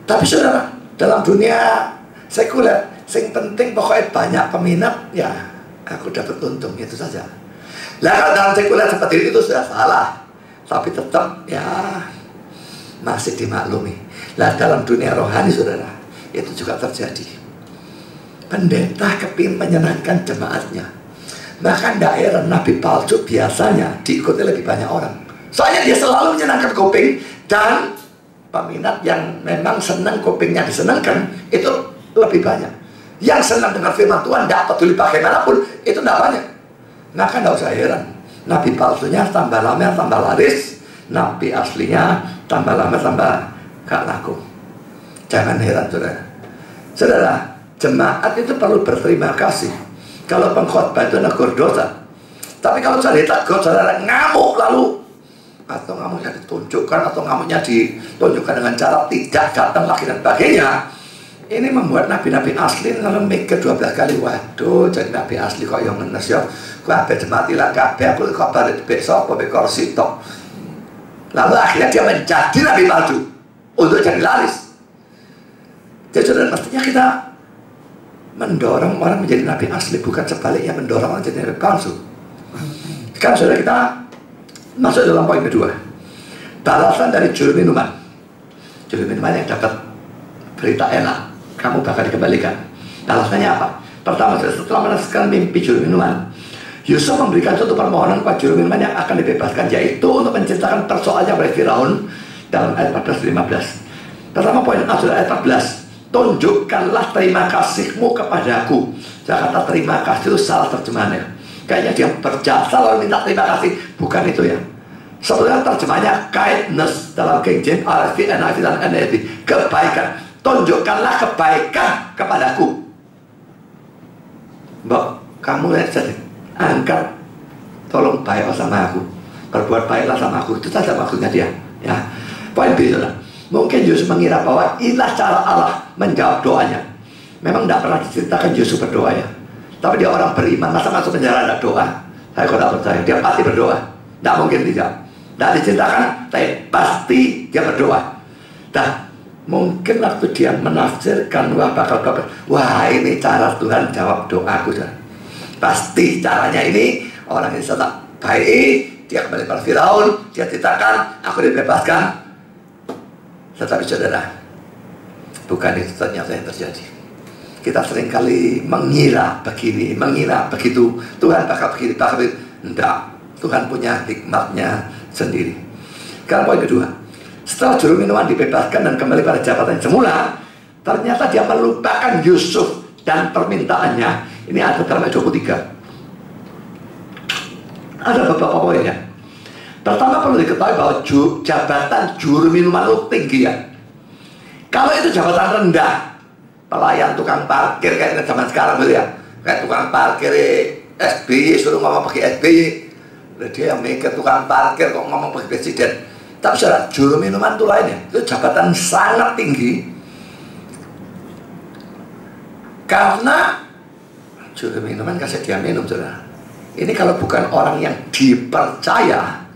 Tapi saudara, dalam dunia sekuler, yang penting pokoknya banyak peminat, ya aku dapat untung, itu saja. Lah kalau dalam sekuler seperti itu sudah salah, tapi tetap ya masih dimaklumi. Lah dalam dunia rohani saudara, itu juga terjadi. Pendeta kepingin menyenangkan jemaatnya, bahkan daerah nabi palsu biasanya diikuti lebih banyak orang. Soalnya dia selalu menyenangkan kuping, dan peminat yang memang senang kupingnya disenangkan itu lebih banyak. Yang senang dengan firman Tuhan tidak peduli bagaimanapun itu tidak banyak. Maka tidak usah heran, nabi palsunya tambah lama tambah laris, nabi aslinya tambah lama tambah gak laku. Jangan heran saudara. Saudara, jemaat itu perlu berterima kasih kalau pengkhotbah itu negur dosa. Tapi kalau saya tegur saudara ngamuk lalu, atau ngamuknya ditunjukkan, atau ngamuknya ditunjukkan dengan cara tidak datang lagi dan sebagainya, ini membuat nabi-nabi asli kalau mikir 12 kali, waduh jadi nabi asli kok yang ngenes ya, kabeh jemaat ilang kabeh, aku kok balik besok kok kursi tok. Lalu akhirnya dia menjadi nabi palsu untuk jadi laris. Jadi saudara, mestinya kita mendorong orang menjadi nabi asli, bukan sebaliknya mendorong orang menjadi nabi palsu. Sekarang saudara, kita masuk dalam poin kedua, balasan dari juru minuman. Juru minuman yang dapat berita enak, kamu bakal dikembalikan. Balasannya apa? Pertama, setelah merasakan mimpi juru minuman, Yusuf memberikan suatu permohonan kepada juru minuman yang akan dibebaskan, yaitu untuk menceritakan persoalannya oleh Firaun dalam ayat 14-15. Pertama poin ayat 14, tunjukkanlah terima kasihmu kepadaku. Saya kata terima kasih itu salah terjemahannya. Kayaknya dia berjasa lalu minta terima kasih, bukan itu ya. Sebenarnya terjemahnya kindness dalam King James, RSV, NIV, dan NIV, kebaikan. Tunjukkanlah kebaikan kepadaku. Mbak, kamu jadi angkat, tolong baik sama aku, berbuat baiklah sama aku. Itu saja maksudnya dia ya. Poin B, mungkin Yusuf mengira bahwa inilah cara Allah menjawab doanya. Memang tidak pernah diceritakan Yusuf berdoa ya, tapi dia orang beriman, masa masuk penjara ada doa? Saya kok tidak percaya, dia pasti berdoa. Tidak mungkin tidak. Tidak diceritakan, tapi pasti dia berdoa. Dan mungkin waktu dia menafsirkan, wah bakal, wah ini cara Tuhan jawab doaku. Pasti caranya ini orang ini tetap baik, dia kembali pada Firaun, dia ceritakan, aku dibebaskan. Tetapi saudara, bukan itu ternyata yang terjadi. Kita seringkali mengira begini, mengira begitu, Tuhan bakal begini, bakal begitu. Enggak, Tuhan punya hikmatnya sendiri. Sekarang poin kedua, setelah juru minuman dibebaskan dan kembali pada jabatan semula, ternyata dia melupakan Yusuf dan permintaannya. Ini ada dalam ayat 23. Ada beberapa poin ya. Pertama perlu diketahui bahwa jabatan juru minuman itu tinggi ya. Kalau itu jabatan rendah, pelayan tukang parkir kayak zaman sekarang gitu ya, kayak tukang parkir SBY suruh ngomong pakai SBY, dia yang mikir tukang parkir kok ngomong pakai presiden. Tapi saudara, juru minuman itu lainnya, itu jabatan sangat tinggi. Karena juru minuman kasih dia minum, saudara. Ini kalau bukan orang yang dipercaya,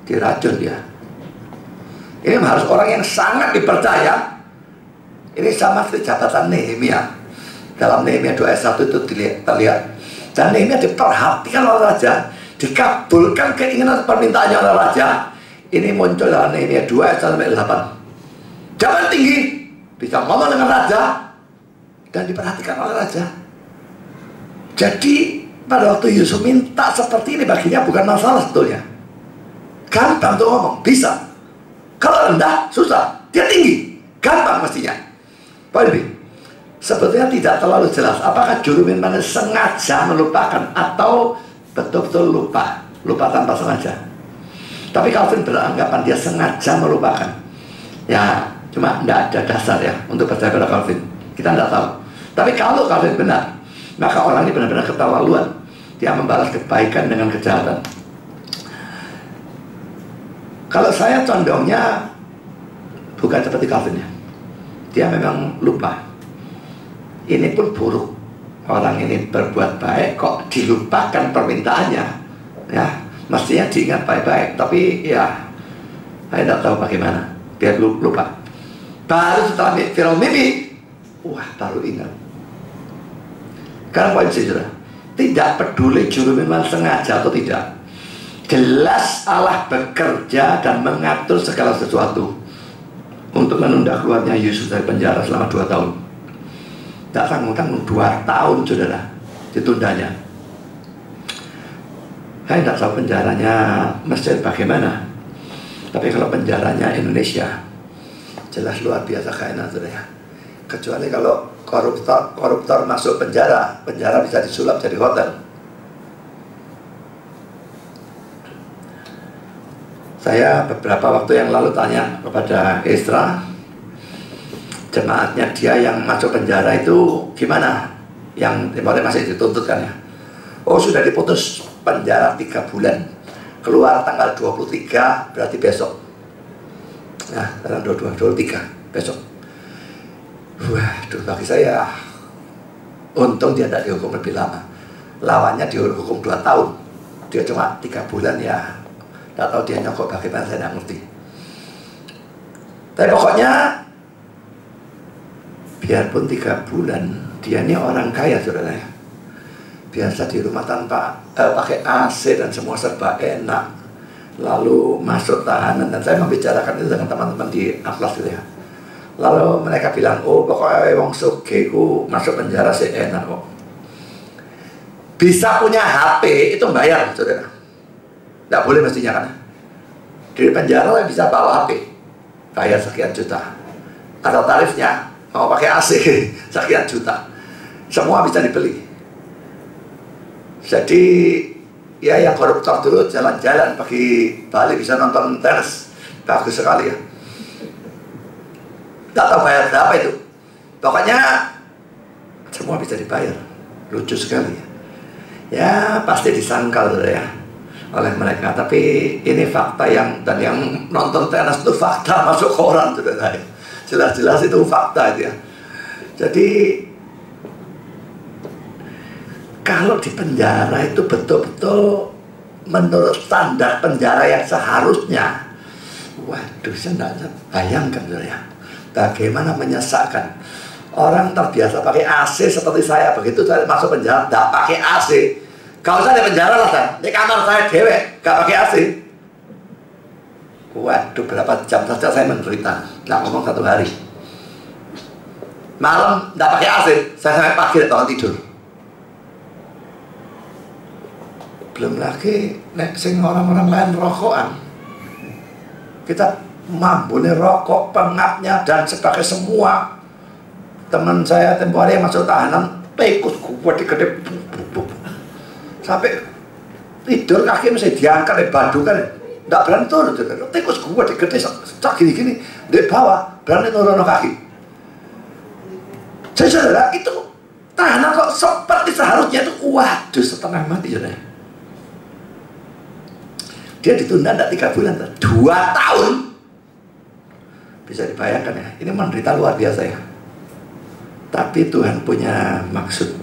diracun dia. Ini harus orang yang sangat dipercaya. Ini sama seperti jabatan Nehemia. Dalam Nehemia 2 ayat 1 itu terlihat. Dan Nehemia diperhatikan oleh raja, dikabulkan keinginan permintaannya oleh raja. Ini muncul dalam Nehemia 2 ayat 1 sampai 8. Jabatan tinggi, bisa ngomong dengan raja, dan diperhatikan oleh raja. Jadi pada waktu Yusuf minta seperti ini, baginya bukan masalah sebetulnya. Gampang tuh ngomong, bisa. Kalau rendah, susah. Dia tinggi, gampang mestinya. Poin B, sebetulnya tidak terlalu jelas apakah juru minuman sengaja melupakan atau betul-betul lupa tanpa sengaja. Tapi Calvin beranggapan dia sengaja melupakan. Ya, cuma tidak ada dasar ya untuk percaya pada Calvin. Kita tidak tahu. Tapi kalau Calvin benar, maka orang ini benar-benar keterlaluan. Dia membalas kebaikan dengan kejahatan. Kalau saya condongnya bukan seperti Calvin ya. Dia memang lupa. Ini pun buruk. Orang ini berbuat baik kok dilupakan permintaannya. Ya, mestinya diingat baik-baik. Tapi ya, saya tidak tahu bagaimana. Dia lupa. Baru setelah Firaun mimpi, wah baru ingat. Sekarang poin saudara, tidak peduli juru minuman sengaja atau tidak, jelas Allah bekerja dan mengatur segala sesuatu untuk menunda keluarnya Yusuf dari penjara selama 2 tahun. Tak tanggung-tanggung 2 tahun saudara ditundanya. Saya tidak tahu penjaranya Mesir bagaimana, tapi kalau penjaranya Indonesia jelas luar biasa kayaknya saudara. Kecuali kalau koruptor masuk penjara bisa disulap jadi hotel. Saya beberapa waktu yang lalu tanya kepada Esra, jemaatnya dia yang masuk penjara itu gimana? Yang tempohari masih dituntut kan ya? Oh sudah diputus penjara 3 bulan, keluar tanggal 23, berarti besok. Nah, tanggal 23 besok. Waduh, bagi saya untung dia tidak dihukum lebih lama. Lawannya dihukum 2 tahun, dia cuma 3 bulan ya. Tidak tahu dia nyokok bagaimana, saya tidak ngerti. Tapi pokoknya biarpun 3 bulan, dia ini orang kaya saudara ya. Biasa di rumah tanpa pakai AC dan semua serba enak. Lalu masuk tahanan, dan saya membicarakan itu dengan teman-teman di Atlas gitu ya. Lalu mereka bilang, oh pokoknya wong sugih ku masuk penjara sih enak kok. Bisa punya HP itu bayar saudara. Tidak boleh mestinya kan. Di penjara bisa bawa HP, bayar sekian juta. Atau tarifnya mau pakai AC sekian juta. Semua bisa dibeli. Jadi ya yang koruptor dulu jalan-jalan pagi Bali bisa nonton tenis, bagus sekali ya. Tidak tahu bayar berapa itu. Pokoknya semua bisa dibayar. Lucu sekali ya. Ya pasti disangkal ya oleh mereka. Tapi ini fakta dan yang nonton tenis itu fakta masuk koran sudah saya. Jelas-jelas itu fakta itu ya. Jadi kalau di penjara itu betul-betul menurut standar penjara yang seharusnya, waduh saya tidak bayangkan ya. Bagaimana menyesakkan. Orang terbiasa pakai AC seperti saya, begitu saya masuk penjara tidak pakai AC, Gak usah di penjara lah, Dan. Di kamar saya dewek, gak pakai AC. Waduh, berapa jam saja saya menderita. Nggak ngomong 1 hari. Malam nggak pakai AC, saya sampai pagi tidak tidur. Belum lagi nek sing orang-orang lain rokokan. Kita mambune rokok, pengapnya dan sebagainya semua. Teman saya tempoh hari yang masuk tahanan, tikus kuat gede, sampai tidur kaki mesti diangkat dari badu kan, nggak berani turun. Tikus kuat gede, cak gini-gini di bawah berani turun kaki. Jadi saudara, itu tahanan kok seperti seharusnya itu, waduh, setengah mati saudara. Dia ditunda tidak 3 bulan, 2 tahun. Bisa dibayangkan ya, ini menderita luar biasa ya. Tapi Tuhan punya maksud.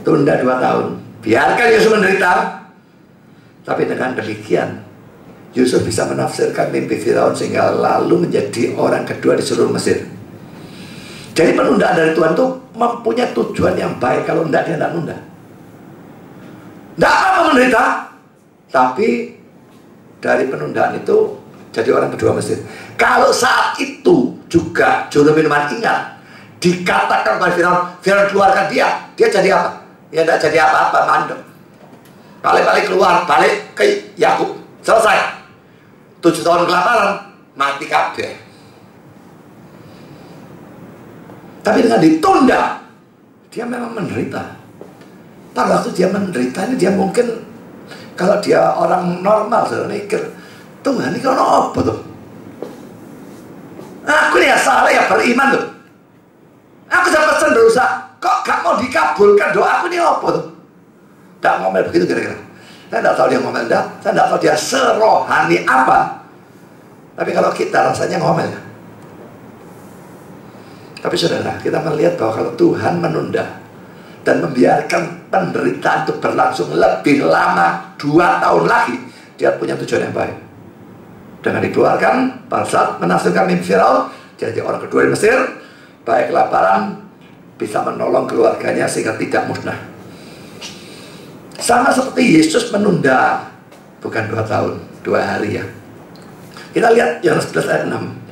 Tunda 2 tahun, biarkan Yusuf menderita. Tapi dengan demikian Yusuf bisa menafsirkan mimpi Firaun sehingga lalu menjadi orang kedua di seluruh Mesir. Jadi penundaan dari Tuhan itu mempunyai tujuan yang baik. Kalau tidak, dia tidak nunda. Tidak apa menderita, tapi dari penundaan itu jadi orang kedua Mesir. Kalau saat itu juga juru minuman ingat, dikatakan oleh Firaun, Firaun keluarkan dia jadi apa? Ya tidak jadi apa-apa, mandek. Balik-balik keluar, balik ke Yakub, selesai. 7 tahun kelaparan, mati kabeh. Tapi dengan ditunda, dia memang menderita. Pada waktu dia menderita ini, dia mungkin, kalau dia orang normal, sudah mikir, Tuhan ini kalau apa tuh? Aku ini ya salah ya beriman tuh. Aku sudah pesan dosa, kok gak mau dikabulkan doa aku ini apa tuh? Tak ngomel begitu kira-kira. Saya tidak tahu dia ngomel enggak, saya tidak tahu dia serohani apa. Tapi kalau kita rasanya ngomel. Tapi saudara, kita melihat bahwa kalau Tuhan menunda dan membiarkan penderitaan itu berlangsung lebih lama, 2 tahun lagi, dia punya tujuan yang baik. Dengan dikeluarkan, pada saat menafsirkan mimpi Firaun, jadi orang kedua di Mesir, baik kelaparan, bisa menolong keluarganya sehingga tidak musnah. Sama seperti Yesus menunda, bukan 2 tahun, 2 hari ya. Kita lihat Yohanes 11 ayat 6.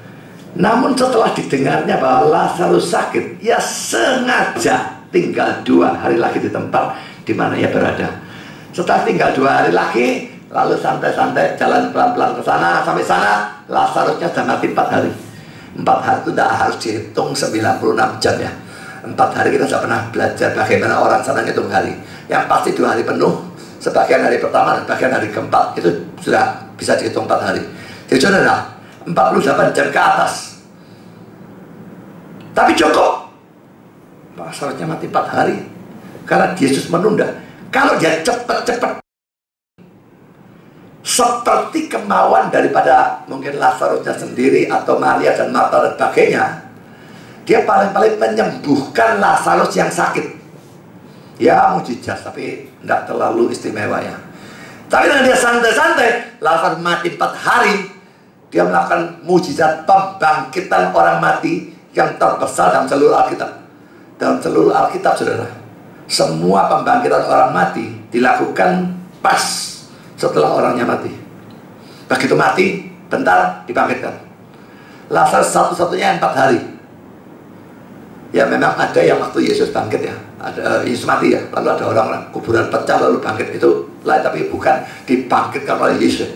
Namun setelah didengarnya bahwa Lazarus sakit, ia sengaja tinggal 2 hari lagi di tempat di mana ia berada. Setelah tinggal 2 hari lagi, lalu santai-santai jalan pelan-pelan ke sana, sampai sana Lazarusnya sudah mati 4 hari. 4 hari itu tidak harus dihitung 96 jam ya. 4 hari kita sudah pernah belajar bagaimana orang sana ngitung hari. Yang pasti 2 hari penuh, sebagian hari pertama dan bagian hari keempat itu sudah bisa dihitung 4 hari. Jadi saudara, 48 jam ke atas. Tapi cukup. Lazarusnya mati 4 hari karena Yesus menunda. Kalau dia cepat-cepat, seperti kemauan daripada mungkin Lazarusnya sendiri atau Maria dan Marta dan sebagainya, dia paling-paling menyembuhkan Lazarus yang sakit. Ya mujizat, tapi tidak terlalu istimewa ya. Tapi dengan dia santai-santai, Lazarus mati 4 hari, dia melakukan mujizat pembangkitan orang mati yang terbesar dalam seluruh Alkitab. Dalam seluruh Alkitab, saudara, semua pembangkitan orang mati dilakukan pas setelah orangnya mati. Begitu mati, bentar dibangkitkan. Lazarus satu-satunya 4 hari. Ya memang ada yang waktu Yesus bangkit ya, ada Yesus mati ya, lalu ada orang kuburan pecah lalu bangkit, itu lain, tapi bukan dibangkitkan oleh Yesus.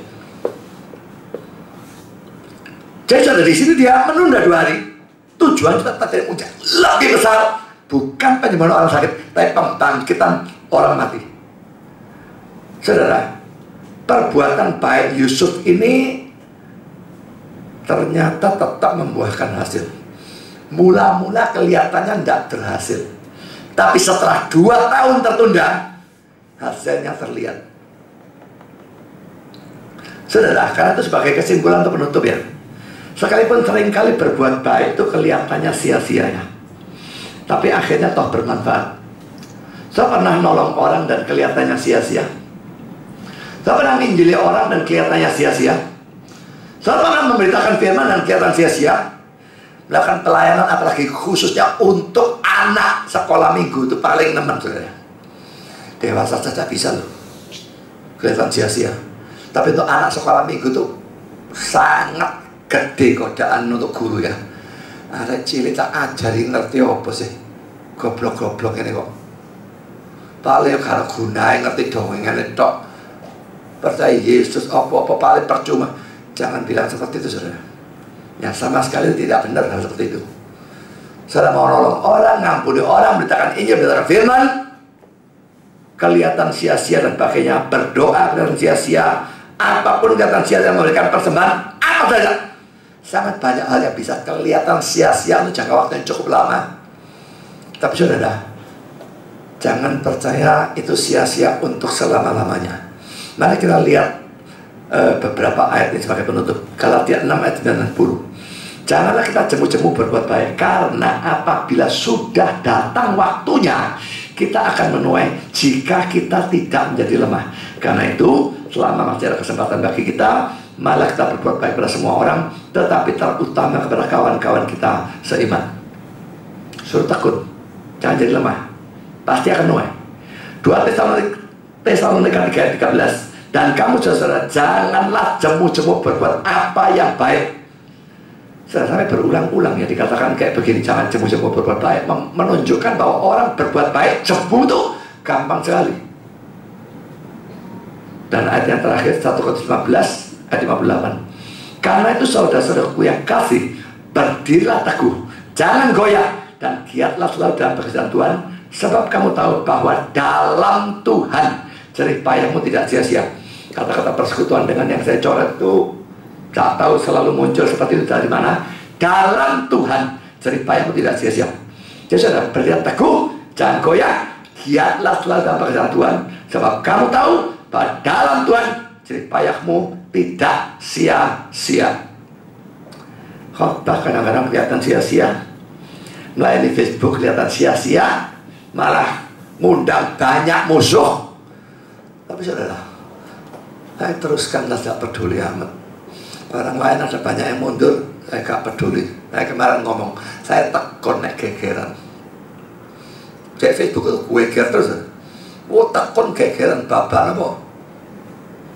Jadi dari sini dia menunda 2 hari. Tujuan kita terjadi mujizat lebih besar, bukan penyembuhan orang sakit, tapi pembangkitan orang mati. Saudara, perbuatan baik Yusuf ini ternyata tetap membuahkan hasil. Mula-mula kelihatannya tidak berhasil, tapi setelah 2 tahun tertunda, hasilnya terlihat. Saudara, karena itu sebagai kesimpulan untuk penutup ya, sekalipun seringkali berbuat baik itu kelihatannya sia-sia ya, tapi akhirnya toh bermanfaat. Saya pernah nolong orang dan kelihatannya sia-sia. Saya pernah nginjili orang dan kelihatannya sia-sia. Saya pernah memberitakan firman dan kelihatan sia-sia. Melakukan pelayanan apalagi khususnya untuk anak sekolah minggu itu paling nemen saudara. Dewasa saja bisa loh kelihatan sia-sia. Tapi untuk anak sekolah minggu tuh sangat gede godaan untuk guru ya. Ada cilik tak ajari ngerti apa sih? Goblok-goblok ini kok. Paling kalau gunain ngerti dongeng ini tok. Percaya Yesus apa-apa paling percuma. Jangan bilang seperti itu saudara. Ya sama sekali tidak benar hal seperti itu. Saudara mau nolong orang, ngampuni orang, beritakan Injil, beritakan firman, kelihatan sia-sia dan sebagainya, berdoa kelihatan sia-sia, apapun kelihatan sia-sia, memberikan persembahan apa saja. Sangat banyak hal yang bisa kelihatan sia-sia untuk jangka waktu yang cukup lama. Tapi saudara, jangan percaya itu sia-sia untuk selama-lamanya. Mari kita lihat beberapa ayat ini sebagai penutup. Galatia 6 ayat 90. Janganlah kita jemu-jemu berbuat baik, karena apabila sudah datang waktunya, kita akan menuai jika kita tidak menjadi lemah. Karena itu, selama masih ada kesempatan bagi kita, malah kita berbuat baik pada semua orang, tetapi terutama kepada kawan-kawan kita seiman. Suruh takut, jangan jadi lemah, pasti akan menuai. 2 Tesalonika 3:13. Dan kamu saudara, janganlah jemu-jemu berbuat apa yang baik. Sampai berulang-ulang ya dikatakan kayak begini, jangan jemu-jemu berbuat baik, menunjukkan bahwa orang berbuat baik jemu itu gampang sekali. Dan ayat yang terakhir 1 Korintus 15 ayat 58. Karena itu saudara-saudaraku yang kasih, berdirilah teguh, jangan goyah, dan giatlah selalu dalam pekerjaan Tuhan, sebab kamu tahu bahwa dalam Tuhan jerih payahmu tidak sia-sia. Kata-kata persekutuan dengan yang saya coret itu tak tahu selalu muncul seperti itu dari mana. Dalam Tuhan jerih payahmu tidak sia-sia. Jadi saudara, berdiri teguh, jangan goyah, giatlah selalu dalam pekerjaan Tuhan, sebab kamu tahu bahwa dalam Tuhan jerih payahmu tidak sia-sia. Khotbah kadang-kadang kelihatan sia-sia, melayani Facebook kelihatan sia-sia, malah ngundang banyak musuh. Tapi saudara, saya teruskanlah, tidak peduli amat. Orang lain ada banyak yang mundur, saya gak peduli. Saya kemarin ngomong, saya tekon nek gegeran. Cek Facebook itu gue geger terus. Oh tekon gegeran bapak apa?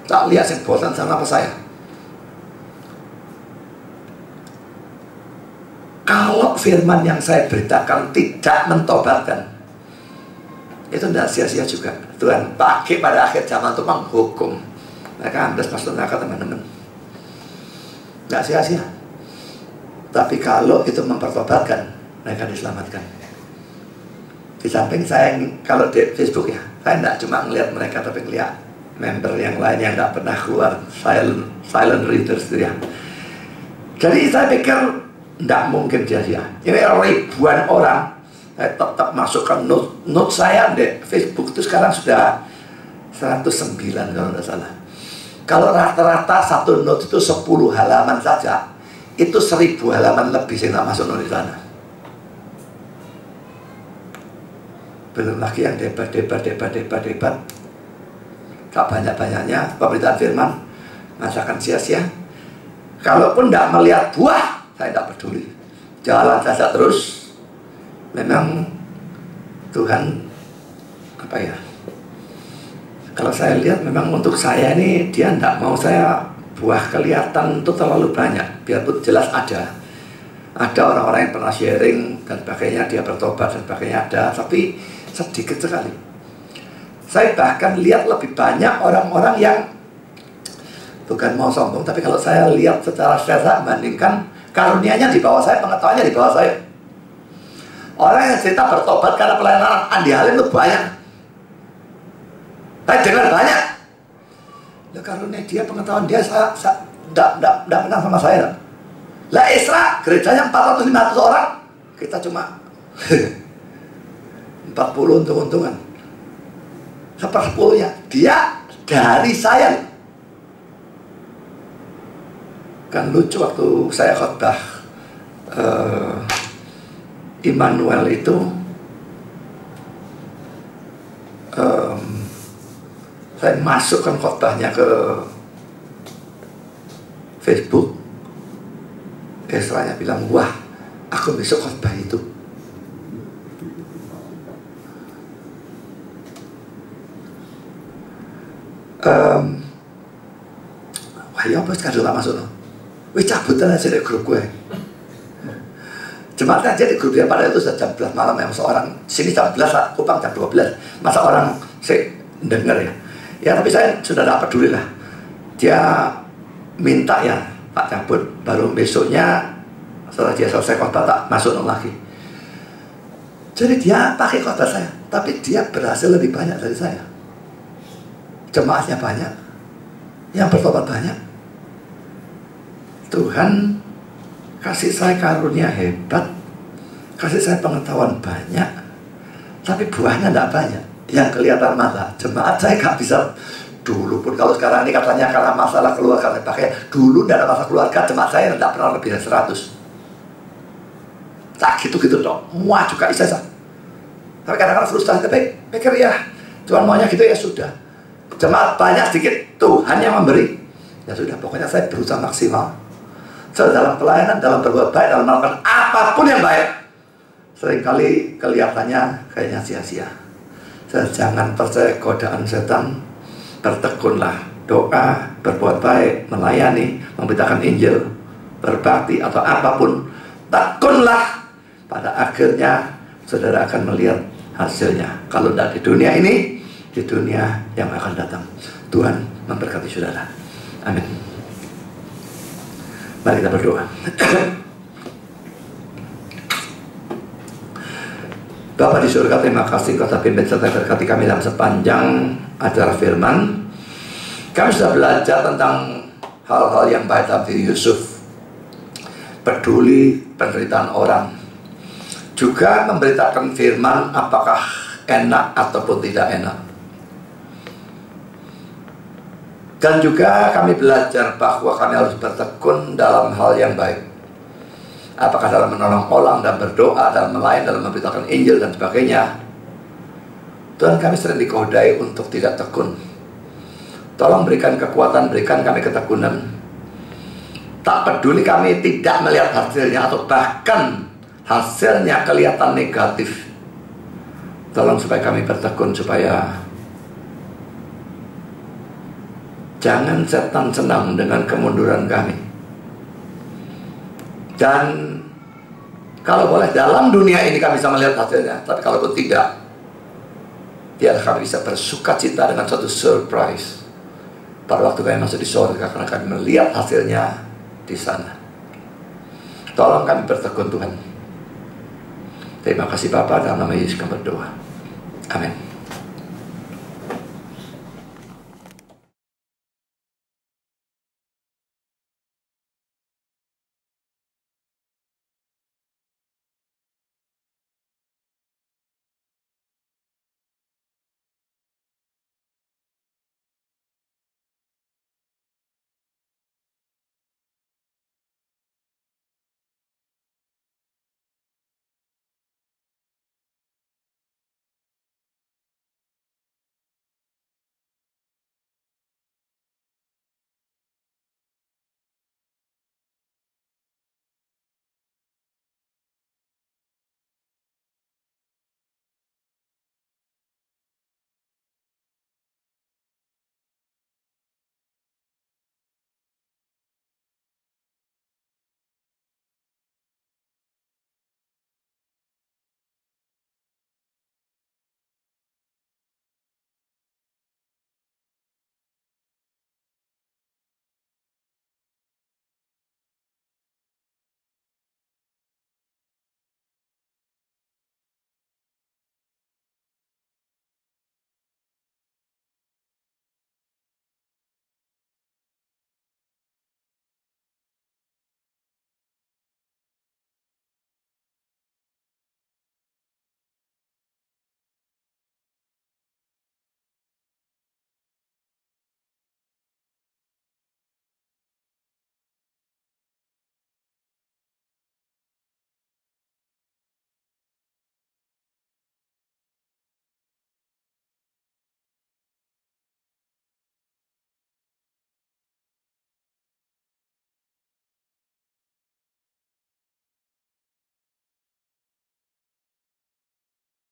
Tak lihat yang bosan sama apa saya. Kalau firman yang saya beritakan tidak mentobatkan, itu tidak sia-sia juga. Tuhan pakai pada akhir zaman itu menghukum. Mereka ambil masuk neraka teman-teman. Tidak sia-sia. Tapi kalau itu mempertobatkan, mereka diselamatkan. Di samping saya, kalau di Facebook ya, saya tidak cuma melihat mereka, tapi melihat member yang lain yang tidak pernah keluar, silent readers ya. Jadi saya pikir tidak mungkin sia-sia. Ini ribuan orang. Saya tetap masukkan note saya di Facebook itu sekarang sudah 109 kalau tidak salah. Kalau rata-rata satu note itu 10 halaman saja, itu 1000 halaman lebih saya tak masuk note di sana. Belum lagi yang debat. Tak banyak-banyaknya pemberitaan firman, masakan sia-sia. Kalaupun tidak melihat buah, saya tidak peduli. Jalan saja terus. Memang Tuhan apa ya? Kalau saya lihat memang untuk saya ini dia tidak mau saya buah kelihatan itu terlalu banyak. Biarpun jelas ada orang-orang yang pernah sharing dan sebagainya, dia bertobat dan sebagainya ada, tapi sedikit sekali. Saya bahkan lihat lebih banyak orang-orang yang bukan mau sombong, tapi kalau saya lihat secara saya bandingkan karunianya di bawah saya, pengetahuannya di bawah saya. Orang yang cerita bertobat karena pelayanan Andi Halim itu banyak. Saya dengar banyak. Ya karunia dia, pengetahuan dia, saya tidak pernah sama saya. Lah Isra, gerejanya 400-500 orang, kita cuma 40 untung-untungan. 1/10-nya dia dari saya. Kan lucu waktu saya khotbah Immanuel itu saya masukkan khotbahnya ke Facebook. Esranya bilang, wah aku besok khotbah itu. Wah ya apa sekarang gak masuk no. Wih cabutan aja dari grup gue. Jemaatnya aja di grup dia pada itu sudah jam 11 malam yang seorang sini jam 11 lah, Kupang jam 12. Masa orang sih denger ya. Ya tapi saya sudah gak peduli lah. Dia minta ya Pak cabut, baru besoknya setelah dia selesai khotbah tak masuk lagi. Jadi dia pakai khotbah saya, tapi dia berhasil lebih banyak dari saya. Jemaatnya banyak, yang bertobat banyak. Tuhan kasih saya karunia hebat, kasih saya pengetahuan banyak, tapi buahnya tidak banyak. Yang kelihatan mata, jemaat saya gak bisa. Dulu pun kalau sekarang ini katanya karena masalah keluarga saya pakai, dulu tidak ada masalah keluarga, jemaat saya tidak pernah lebih dari 100. Tak gitu-gitu dong, wah juga ijazah. Tapi kadang-kadang frustasi, tapi pikir ya Tuhan maunya gitu ya sudah. Jemaat banyak sedikit, Tuhan yang memberi. Ya sudah, pokoknya saya berusaha maksimal. Saya dalam pelayanan, dalam berbuat baik, dalam melakukan apapun yang baik. Seringkali kelihatannya kayaknya sia-sia. Saya jangan percaya godaan setan. Bertekunlah, doa, berbuat baik, melayani, memberitakan Injil, berbakti atau apapun. Tekunlah, pada akhirnya saudara akan melihat hasilnya. Kalau tidak di dunia ini, di dunia yang akan datang. Tuhan memberkati saudara. Amin. Mari kita berdoa. Bapa di surga, terima kasih Kau telah pimpin serta berkati kami dalam sepanjang acara firman. Kami sudah belajar tentang hal-hal yang baik dalam diri Yusuf, peduli penderitaan orang, juga memberitakan firman apakah enak ataupun tidak enak. Dan juga kami belajar bahwa kami harus bertekun dalam hal yang baik. Apakah dalam menolong orang dan berdoa, dalam melayani, dalam memberitakan Injil dan sebagainya. Tuhan, kami sering dikodai untuk tidak tekun. Tolong berikan kekuatan, berikan kami ketekunan. Tak peduli kami tidak melihat hasilnya atau bahkan hasilnya kelihatan negatif. Tolong supaya kami bertekun, supaya jangan setan senang dengan kemunduran kami. Dan kalau boleh dalam dunia ini kami bisa melihat hasilnya, tapi kalaupun tidak, biarlah kami bisa bersuka cita dengan suatu surprise pada waktu kami masuk di surga, karena kami melihat hasilnya di sana. Tolong kami bertekun Tuhan. Terima kasih Bapa, dalam nama Yesus kami berdoa. Amin.